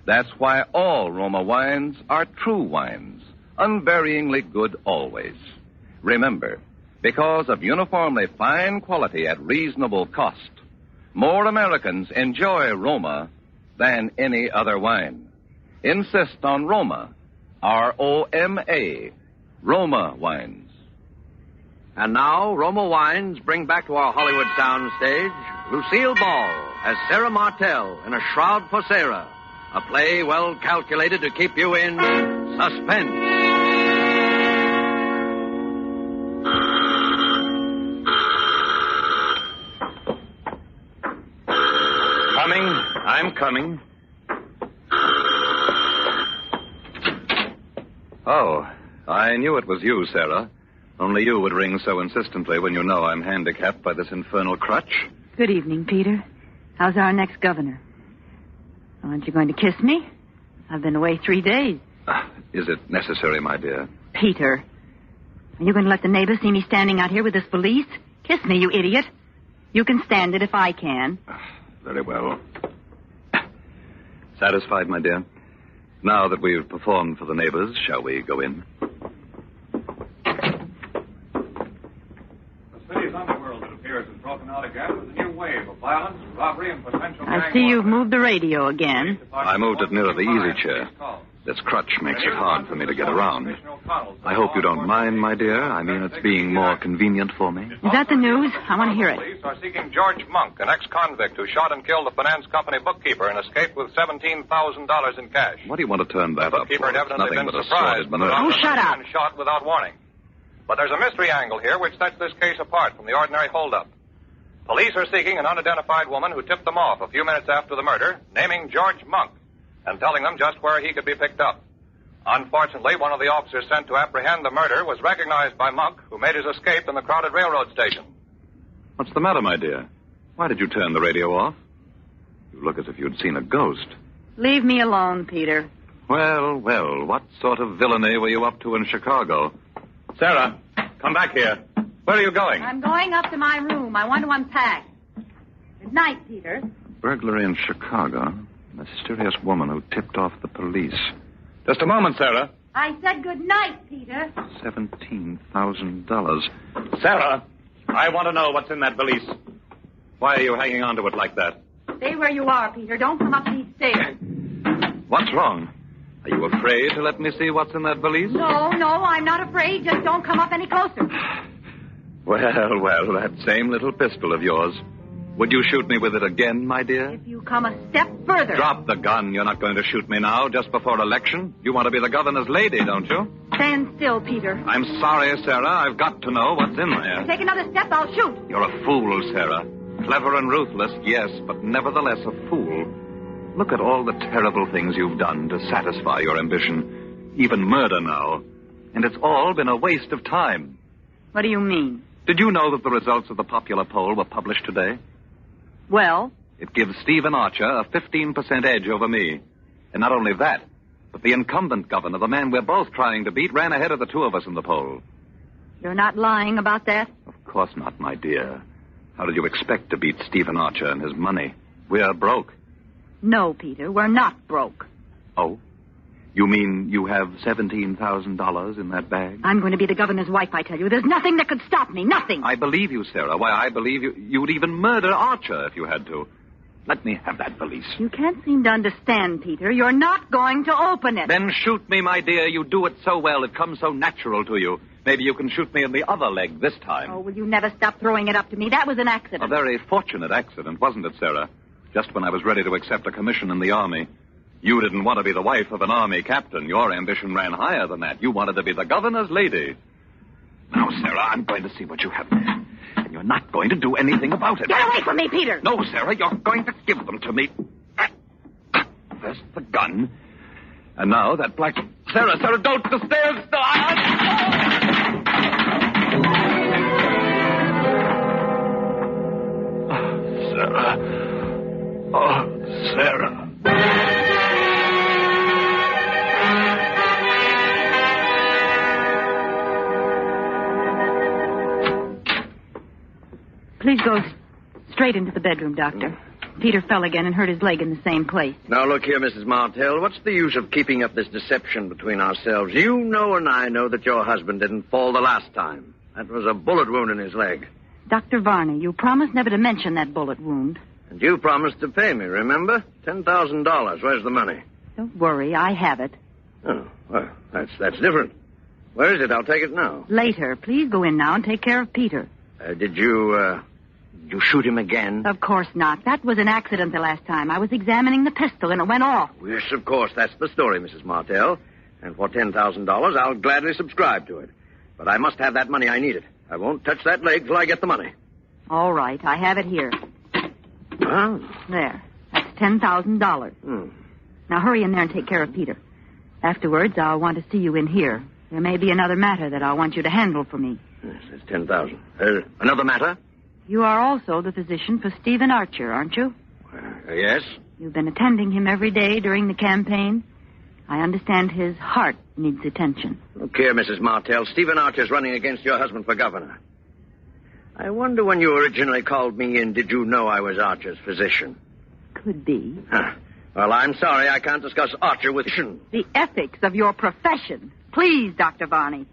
That's why all Roma wines are true wines, unvaryingly good always. Remember, because of uniformly fine quality at reasonable cost, more Americans enjoy Roma than any other wine. Insist on Roma, R-O-M-A, Roma wines. And now, Roma Wines bring back to our Hollywood soundstage Lucille Ball as Sara Martell in A Shroud for Sara, a play well calculated to keep you in suspense. I'm coming. Oh, I knew it was you, Sarah. Only you would ring so insistently when you know I'm handicapped by this infernal crutch. Good evening, Peter. How's our next governor? Aren't you going to kiss me? I've been away 3 days. Is it necessary, my dear? Peter, are you going to let the neighbors see me standing out here with this valise? Kiss me, you idiot. You can stand it if I can. Very well. Satisfied, my dear? Now that we've performed for the neighbors, shall we go in? The city's underworld, it appears, has broken out again with a new wave of violence, robbery, and potential gang I see you've warfare. moved the radio again. I moved it nearer the easy chair. This crutch makes it hard for me to get around. I hope you don't mind, my dear. I mean, it's being more convenient for me. Is that the news? I want to hear it. Police are seeking George Monk, an ex-convict who shot and killed the finance company bookkeeper and escaped with $17,000 in cash. What do you want to turn that up for? Bookkeeper had It's evidently nothing been but a surprised sordid by the murder. Oh, shut up. and shot without warning. But there's a mystery angle here which sets this case apart from the ordinary holdup. Police are seeking an unidentified woman who tipped them off a few minutes after the murder, naming George Monk and telling them just where he could be picked up. Unfortunately, one of the officers sent to apprehend the murder was recognized by Monk, who made his escape in the crowded railroad station. What's the matter, my dear? Why did you turn the radio off? You look as if you'd seen a ghost. Leave me alone, Peter. Well, what sort of villainy were you up to in Chicago? Sarah, come back here. Where are you going? I'm going up to my room. I want to unpack. Good night, Peter. Burglary in Chicago. Mysterious woman who tipped off the police. Just a moment, Sarah. I said good night, Peter. $17,000. Sarah, I want to know what's in that valise. Why are you hanging on to it like that? Stay where you are, Peter. Don't come up these stairs. What's wrong? Are you afraid to let me see what's in that valise? No, I'm not afraid. Just don't come up any closer. Well, that same little pistol of yours. Would you shoot me with it again, my dear? If you come a step further. Drop the gun. You're not going to shoot me now, just before election. You want to be the governor's lady, don't you? Stand still, Peter. I'm sorry, Sarah. I've got to know what's in there. Take another step, I'll shoot. You're a fool, Sarah. Clever and ruthless, yes, but nevertheless a fool. Look at all the terrible things you've done to satisfy your ambition. Even murder now. And it's all been a waste of time. What do you mean? Did you know that the results of the popular poll were published today? Well? It gives Stephen Archer a 15% edge over me. And not only that, but the incumbent governor, the man we're both trying to beat, ran ahead of the two of us in the poll. You're not lying about that? Of course not, my dear. How did you expect to beat Stephen Archer and his money? We're broke. No, Peter, we're not broke. Oh? You mean you have $17,000 in that bag? I'm going to be the governor's wife, I tell you. There's nothing that could stop me. Nothing. I believe you, Sarah. Why, I believe you would even murder Archer if you had to. Let me have that valise. You can't seem to understand, Peter. You're not going to open it. Then shoot me, my dear. You do it so well. It comes so natural to you. Maybe you can shoot me in the other leg this time. Oh, will you never stop throwing it up to me? That was an accident. A very fortunate accident, wasn't it, Sarah? Just when I was ready to accept a commission in the Army. You didn't want to be the wife of an Army captain. Your ambition ran higher than that. You wanted to be the governor's lady. Now, Sarah, I'm going to see what you have there. And you're not going to do anything about it. Get away from me, Peter! No, Sarah, you're going to give them to me. There's the gun. And now that black... Sarah, don't! The stairs! Sarah. Oh, Sarah. Please go straight into the bedroom, Doctor. Peter fell again and hurt his leg in the same place. Now, look here, Mrs. Martell. What's the use of keeping up this deception between ourselves? You know and I know that your husband didn't fall the last time. That was a bullet wound in his leg. Dr. Varney, you promised never to mention that bullet wound. And you promised to pay me, remember? $10,000. Where's the money? Don't worry, I have it. Oh, well, that's different. Where is it? I'll take it now. Later. Please go in now and take care of Peter. Did you shoot him again? Of course not. That was an accident the last time. I was examining the pistol and it went off. Yes, of course. That's the story, Mrs. Martell. And for $10,000, I'll gladly subscribe to it. But I must have that money. I need it. I won't touch that leg till I get the money. All right. I have it here. Oh. There. That's $10,000. Now hurry in there and take care of Peter. Afterwards, I'll want to see you in here. There may be another matter that I'll want you to handle for me. Yes, that's $10,000. Another matter? You are also the physician for Stephen Archer, aren't you? Yes. You've been attending him every day during the campaign. I understand his heart needs attention. Look here, Mrs. Martell. Stephen Archer's running against your husband for governor. I wonder when you originally called me in, did you know I was Archer's physician? Could be. Well, I'm sorry I can't discuss Archer with you. The ethics of your profession. Please, Dr. Varney.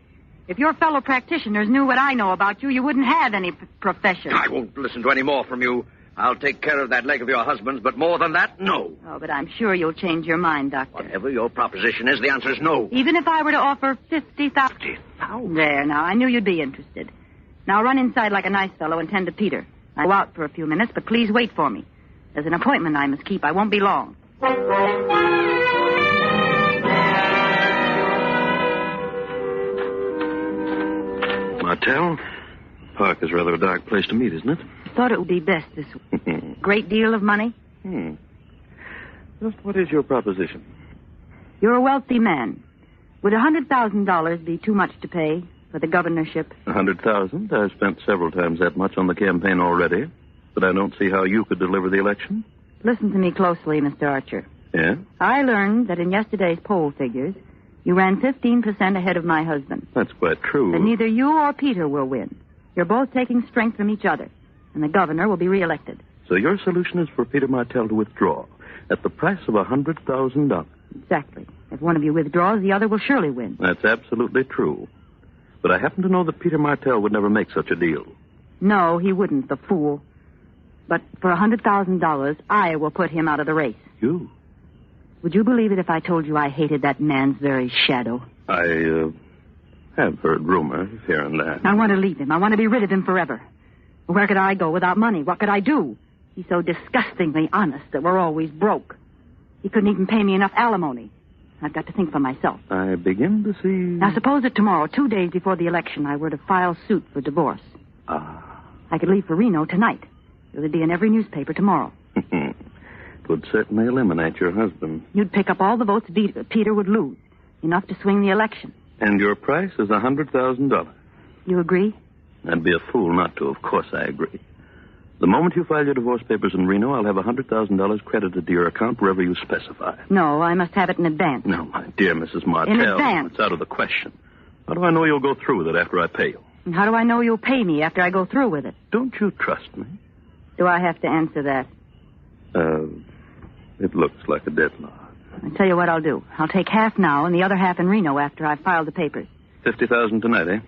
If your fellow practitioners knew what I know about you, you wouldn't have any profession. I won't listen to any more from you. I'll take care of that leg of your husband's, but more than that, no. Oh, but I'm sure you'll change your mind, Doctor. Whatever your proposition is, the answer is no. Even if I were to offer $50,000. $50,000? There, now, I knew you'd be interested. Now run inside like a nice fellow and tend to Peter. I'll go out for a few minutes, but please wait for me. There's an appointment I must keep. I won't be long. Martell, park is rather a dark place to meet, isn't it? Thought it would be best this way. Great deal of money? Just what is your proposition? You're a wealthy man. Would $100,000 be too much to pay for the governorship? $100,000? I've spent several times that much on the campaign already, but I don't see how you could deliver the election. Listen to me closely, Mr. Archer. Yeah? I learned that in yesterday's poll figures, you ran 15% ahead of my husband. That's quite true. And neither you or Peter will win. You're both taking strength from each other, and the governor will be reelected. So your solution is for Peter Martell to withdraw at the price of $100,000. Exactly. If one of you withdraws, the other will surely win. That's absolutely true. But I happen to know that Peter Martell would never make such a deal. No, he wouldn't, the fool. But for $100,000, I will put him out of the race. You? Would you believe it if I told you I hated that man's very shadow? I have heard rumors here and there. I want to leave him. I want to be rid of him forever. Where could I go without money? What could I do? He's so disgustingly honest that we're always broke. He couldn't even pay me enough alimony. I've got to think for myself. I begin to see... Now, suppose that tomorrow, 2 days before the election, I were to file suit for divorce. I could leave for Reno tonight. It would be in every newspaper tomorrow. It would certainly eliminate your husband. You'd pick up all the votes Peter would lose. Enough to swing the election. And your price is $100,000. You agree? I'd be a fool not to. Of course I agree. The moment you file your divorce papers in Reno, I'll have $100,000 credited to your account wherever you specify. No, I must have it in advance. No, my dear Mrs. Martell. In advance. It's out of the question. How do I know you'll go through with it after I pay you? And how do I know you'll pay me after I go through with it? Don't you trust me? Do I have to answer that? It looks like a deadlock. I'll tell you what I'll do. I'll take half now and the other half in Reno after I've filed the papers. $50,000 tonight, eh?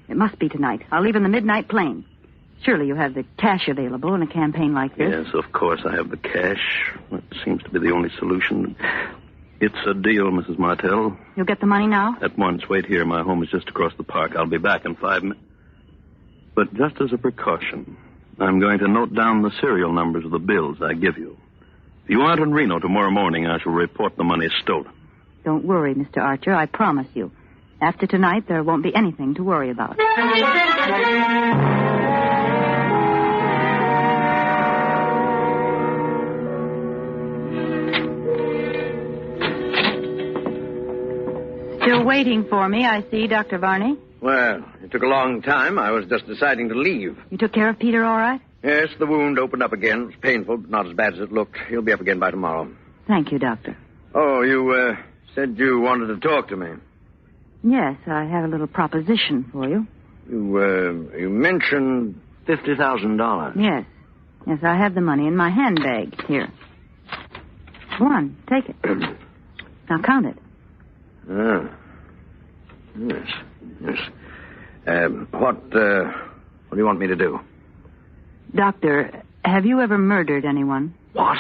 It must be tonight. I'll leave in the midnight plane. Surely you have the cash available in a campaign like this. Yes, of course I have the cash. That seems to be the only solution. It's a deal, Mrs. Martell. You'll get the money now? At once. Wait here. My home is just across the park. I'll be back in 5 minutes. But just as a precaution, I'm going to note down the serial numbers of the bills I give you. If you aren't in Reno tomorrow morning, I shall report the money stolen. Don't worry, Mr. Archer. I promise you. After tonight, there won't be anything to worry about. Still waiting for me, I see, Dr. Varney. Well, it took a long time. I was just deciding to leave. You took care of Peter all right? Yes, the wound opened up again. It was painful, but not as bad as it looked. He'll be up again by tomorrow. Thank you, Doctor. Oh, you said you wanted to talk to me. Yes, I have a little proposition for you. You mentioned $50,000. Yes. Yes, I have the money in my handbag. Here. Go on, take it. Now count it. Ah. Yes. What do you want me to do? Doctor, have you ever murdered anyone? What?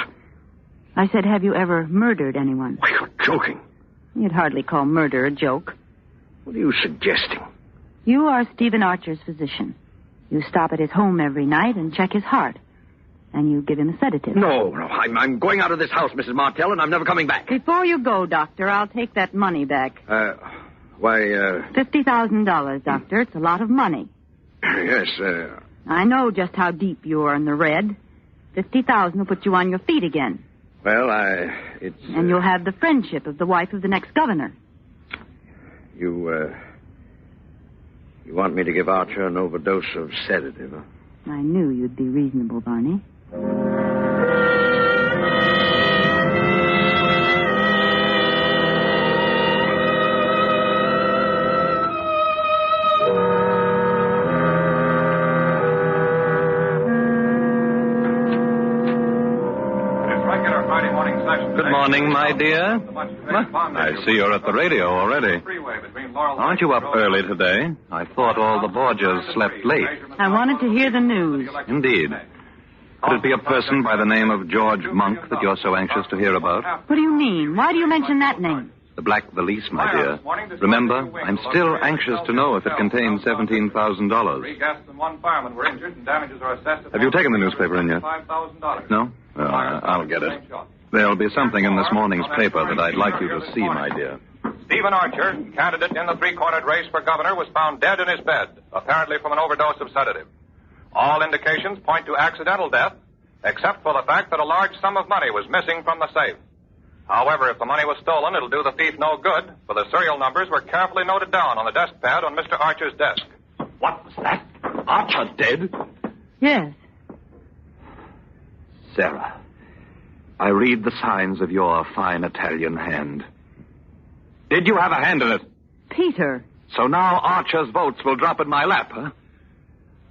I said, have you ever murdered anyone? Why, you're joking. You'd hardly call murder a joke. What are you suggesting? You are Stephen Archer's physician. You stop at his home every night and check his heart. And you give him a sedative. No. I'm going out of this house, Mrs. Martell, and I'm never coming back. Before you go, Doctor, I'll take that money back. $50,000, Doctor. It's a lot of money. Yes, I know just how deep you are in the red. $50,000 will put you on your feet again. Well, And you'll have the friendship of the wife of the next governor. You want me to give Archer an overdose of sedative, huh? I knew you'd be reasonable, Barney. Good morning, my dear. I see you're at the radio already. Aren't you up early today? I thought all the Borgias slept late. I wanted to hear the news. Indeed. Could it be a person by the name of George Monk that you're so anxious to hear about? What do you mean? Why do you mention that name? The black valise, my dear. Remember, I'm still anxious to know if it contains $17,000. 3 guests and 1 fireman were injured, and damages are assessed at Have you taken the newspaper in yet? $5,000. No? I'll get it. There'll be something in this morning's paper that I'd like you to see, my dear. Stephen Archer, candidate in the 3-cornered race for governor, was found dead in his bed, apparently from an overdose of sedative. All indications point to accidental death, except for the fact that a large sum of money was missing from the safe. However, if the money was stolen, it'll do the thief no good, for the serial numbers were carefully noted down on the desk pad on Mr. Archer's desk. What was that? Archer dead? Yes. Sara, I read the signs of your fine Italian hand. Did you have a hand in it? Peter. So now Archer's votes will drop in my lap, huh?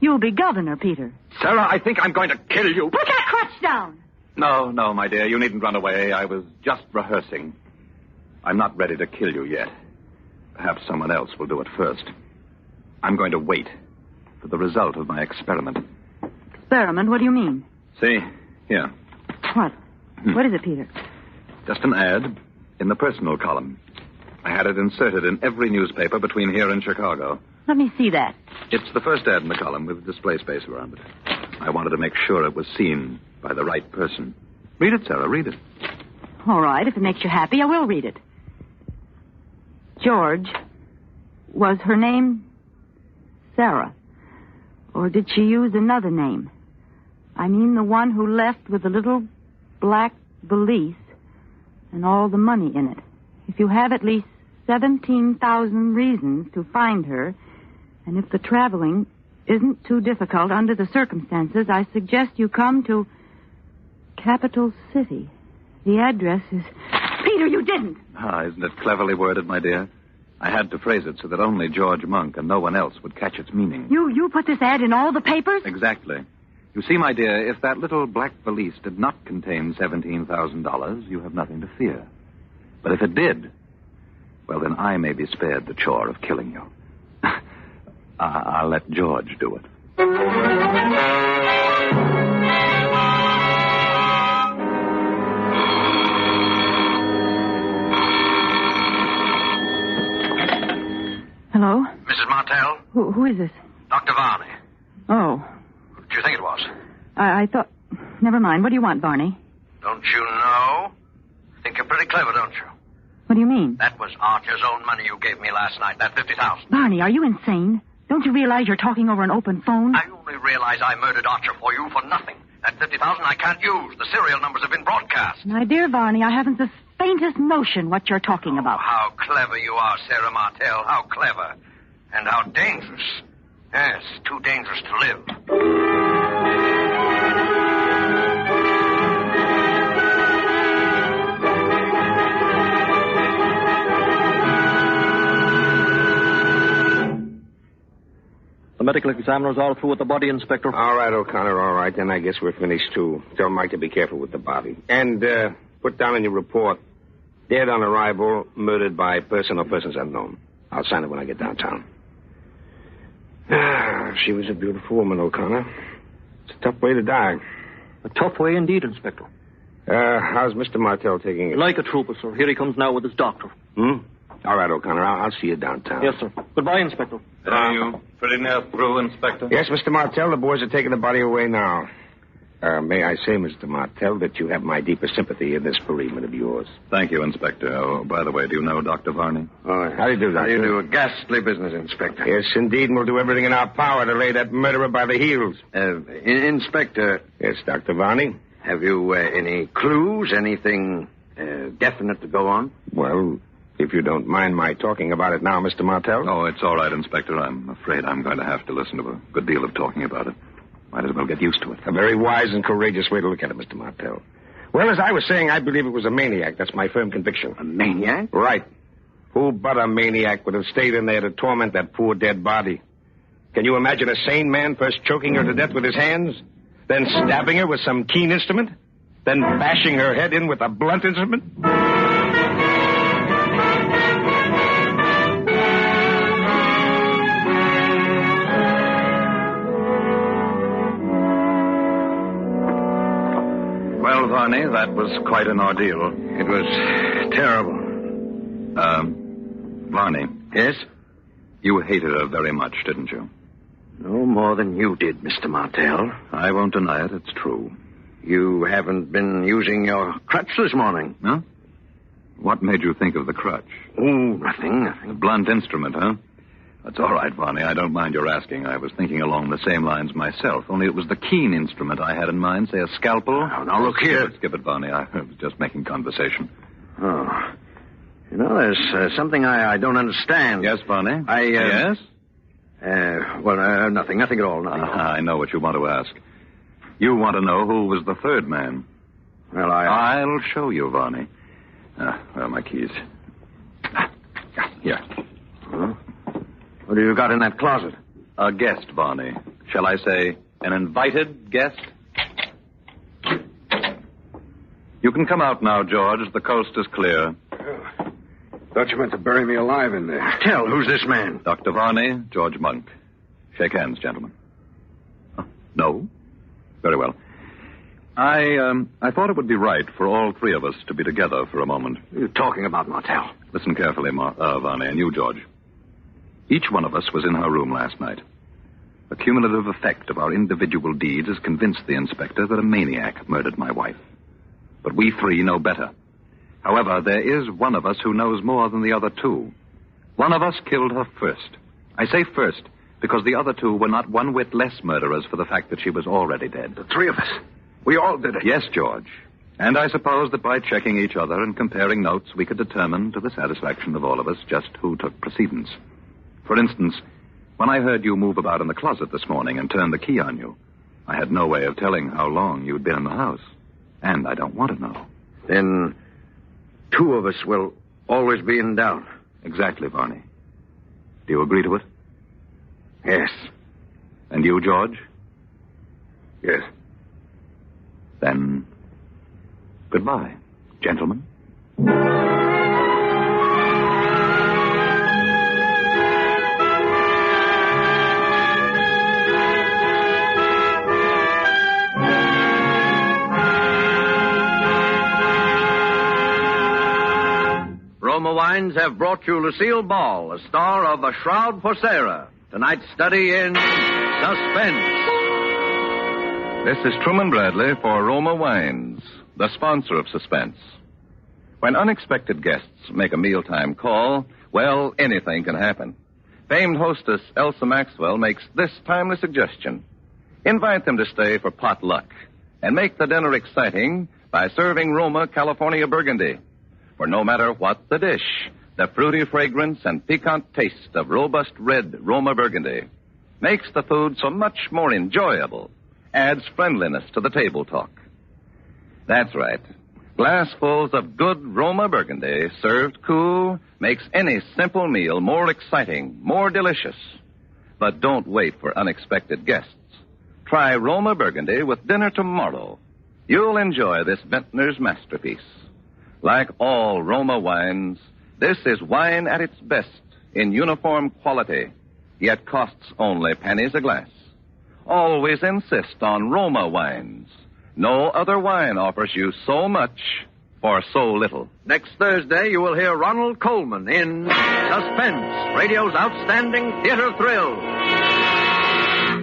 You'll be governor, Peter. Sara, I think I'm going to kill you. Put that crutch down. No, my dear. You needn't run away. I was just rehearsing. I'm not ready to kill you yet. Perhaps someone else will do it first. I'm going to wait for the result of my experiment. Experiment? What do you mean? See? Here. What? What is it, Peter? Just an ad in the personal column. I had it inserted in every newspaper between here and Chicago. Let me see that. It's the first ad in the column with display space around it. I wanted to make sure it was seen by the right person. Read it, Sarah, read it. All right, if it makes you happy, I will read it. George, was her name Sara? Or did she use another name? I mean the one who left with the little black valise and all the money in it. If you have at least 17,000 reasons to find her, and if the traveling isn't too difficult under the circumstances, I suggest you come to Capital City. The address is... Peter, you didn't! Isn't it cleverly worded, my dear? I had to phrase it so that only George Monk and no one else would catch its meaning. You put this ad in all the papers? Exactly. You see, my dear, if that little black valise did not contain $17,000, you have nothing to fear. But if it did, well, then I may be spared the chore of killing you. I'll let George do it. Hello? Mrs. Martell? Who is this? Dr. Varney. Oh. Who do you think it was? I thought... Never mind. What do you want, Barney? Don't you know? Think you're pretty clever, don't you? What do you mean? That was Archer's own money you gave me last night, that $50,000. Barney, are you insane? Don't you realize you're talking over an open phone? I only realize I murdered Archer for you for nothing. That $50,000 I can't use. The serial numbers have been broadcast. My dear Barney, I haven't the faintest notion what you're talking about. How clever you are, Sarah Martell. How clever. And how dangerous. Yes, too dangerous to live. The medical examiner's all through with the body, Inspector. All right, O'Connor, all right. Then I guess we're finished, too. Tell Mike to be careful with the body. And put down in your report, dead on arrival, murdered by person or persons unknown. I'll sign it when I get downtown. She was a beautiful woman, O'Connor. It's a tough way to die. A tough way indeed, Inspector. How's Mr. Martell taking it? Like a trooper, sir. Here he comes now with his doctor. All right, O'Connor. I'll see you downtown. Yes, sir. Goodbye, Inspector. Are you pretty near through, Inspector? Yes, Mr. Martell. The boys are taking the body away now. May I say, Mr. Martell, that you have my deepest sympathy in this bereavement of yours. Thank you, Inspector. Oh, by the way, do you know Dr. Varney? Oh, how do you do, Doctor? How do you do? A ghastly business, Inspector. Yes, indeed, and we'll do everything in our power to lay that murderer by the heels. Inspector. Yes, Dr. Varney? Have you any clues, anything definite to go on? Well, if you don't mind my talking about it now, Mr. Martell. Oh, it's all right, Inspector. I'm afraid I'm going to have to listen to a good deal of talking about it. Might as well get used to it. A very wise and courageous way to look at it, Mr. Martell. Well, as I was saying, I believe it was a maniac. That's my firm conviction. A maniac? Right. Who but a maniac would have stayed in there to torment that poor dead body? Can you imagine a sane man first choking her to death with his hands, then stabbing her with some keen instrument, then bashing her head in with a blunt instrument? Well, Varney, that was quite an ordeal. It was terrible. Varney. Yes? You hated her very much, didn't you? No more than you did, Mr. Martell. I won't deny it. It's true. You haven't been using your crutch this morning. Huh? What made you think of the crutch? Oh, nothing. A blunt instrument, huh? That's all right, Varney. I don't mind your asking. I was thinking along the same lines myself, only it was the keen instrument I had in mind, say a scalpel. Now look here. Skip it, Varney. I was just making conversation. Oh. You know, there's something I don't understand. Yes, Varney? Yes? Nothing at all. Nothing. I know what you want to ask. You want to know who was the third man. Well, I'll show you, Varney. My keys. Here. Huh? What do you got in that closet? A guest, Varney. Shall I say an invited guest? You can come out now, George. The coast is clear. Thought you meant to bury me alive in there. Tell, who's this man? Dr. Varney, George Monk. Shake hands, gentlemen. Oh, no? Very well. I thought it would be right for all three of us to be together for a moment. You're talking about Martel. Listen carefully, Varney, and you, George. Each one of us was in her room last night. The cumulative effect of our individual deeds has convinced the inspector that a maniac murdered my wife. But we three know better. However, there is one of us who knows more than the other two. One of us killed her first. I say first because the other two were not one whit less murderers for the fact that she was already dead. The three of us. We all did it. Yes, George. And I suppose that by checking each other and comparing notes, we could determine to the satisfaction of all of us just who took precedence. For instance, when I heard you move about in the closet this morning and turn the key on you, I had no way of telling how long you'd been in the house. And I don't want to know. Then two of us will always be in doubt. Exactly, Varney. Do you agree to it? Yes. And you, George? Yes. Then, goodbye, gentlemen. Roma Wines have brought you Lucille Ball, a star of A Shroud for Sara. Tonight's study in Suspense. This is Truman Bradley for Roma Wines, the sponsor of Suspense. When unexpected guests make a mealtime call, well, anything can happen. Famed hostess Elsa Maxwell makes this timely suggestion. Invite them to stay for potluck and make the dinner exciting by serving Roma California Burgundy. For no matter what the dish, the fruity fragrance and piquant taste of robust red Roma Burgundy makes the food so much more enjoyable, adds friendliness to the table talk. That's right. Glassfuls of good Roma Burgundy served cool makes any simple meal more exciting, more delicious. But don't wait for unexpected guests. Try Roma Burgundy with dinner tomorrow. You'll enjoy this vintner's masterpiece. Like all Roma wines, this is wine at its best in uniform quality, yet costs only pennies a glass. Always insist on Roma wines. No other wine offers you so much for so little. Next Thursday, you will hear Ronald Coleman in Suspense, radio's outstanding theater thrill.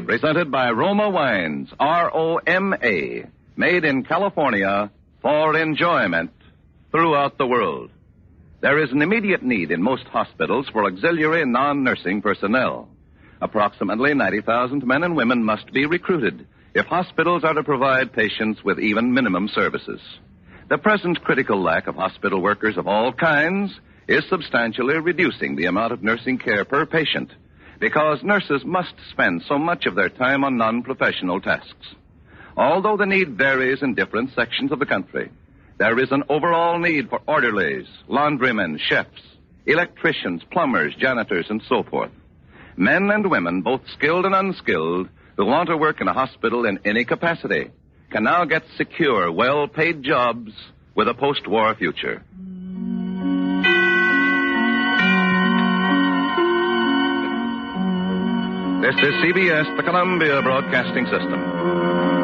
Presented by Roma Wines, R-O-M-A, made in California for enjoyment throughout the world. There is an immediate need in most hospitals for auxiliary non-nursing personnel. Approximately 90,000 men and women must be recruited if hospitals are to provide patients with even minimum services. The present critical lack of hospital workers of all kinds is substantially reducing the amount of nursing care per patient because nurses must spend so much of their time on non-professional tasks. Although the need varies in different sections of the country, there is an overall need for orderlies, laundrymen, chefs, electricians, plumbers, janitors, and so forth. Men and women, both skilled and unskilled, who want to work in a hospital in any capacity, can now get secure, well-paid jobs with a post-war future. This is CBS, the Columbia Broadcasting System.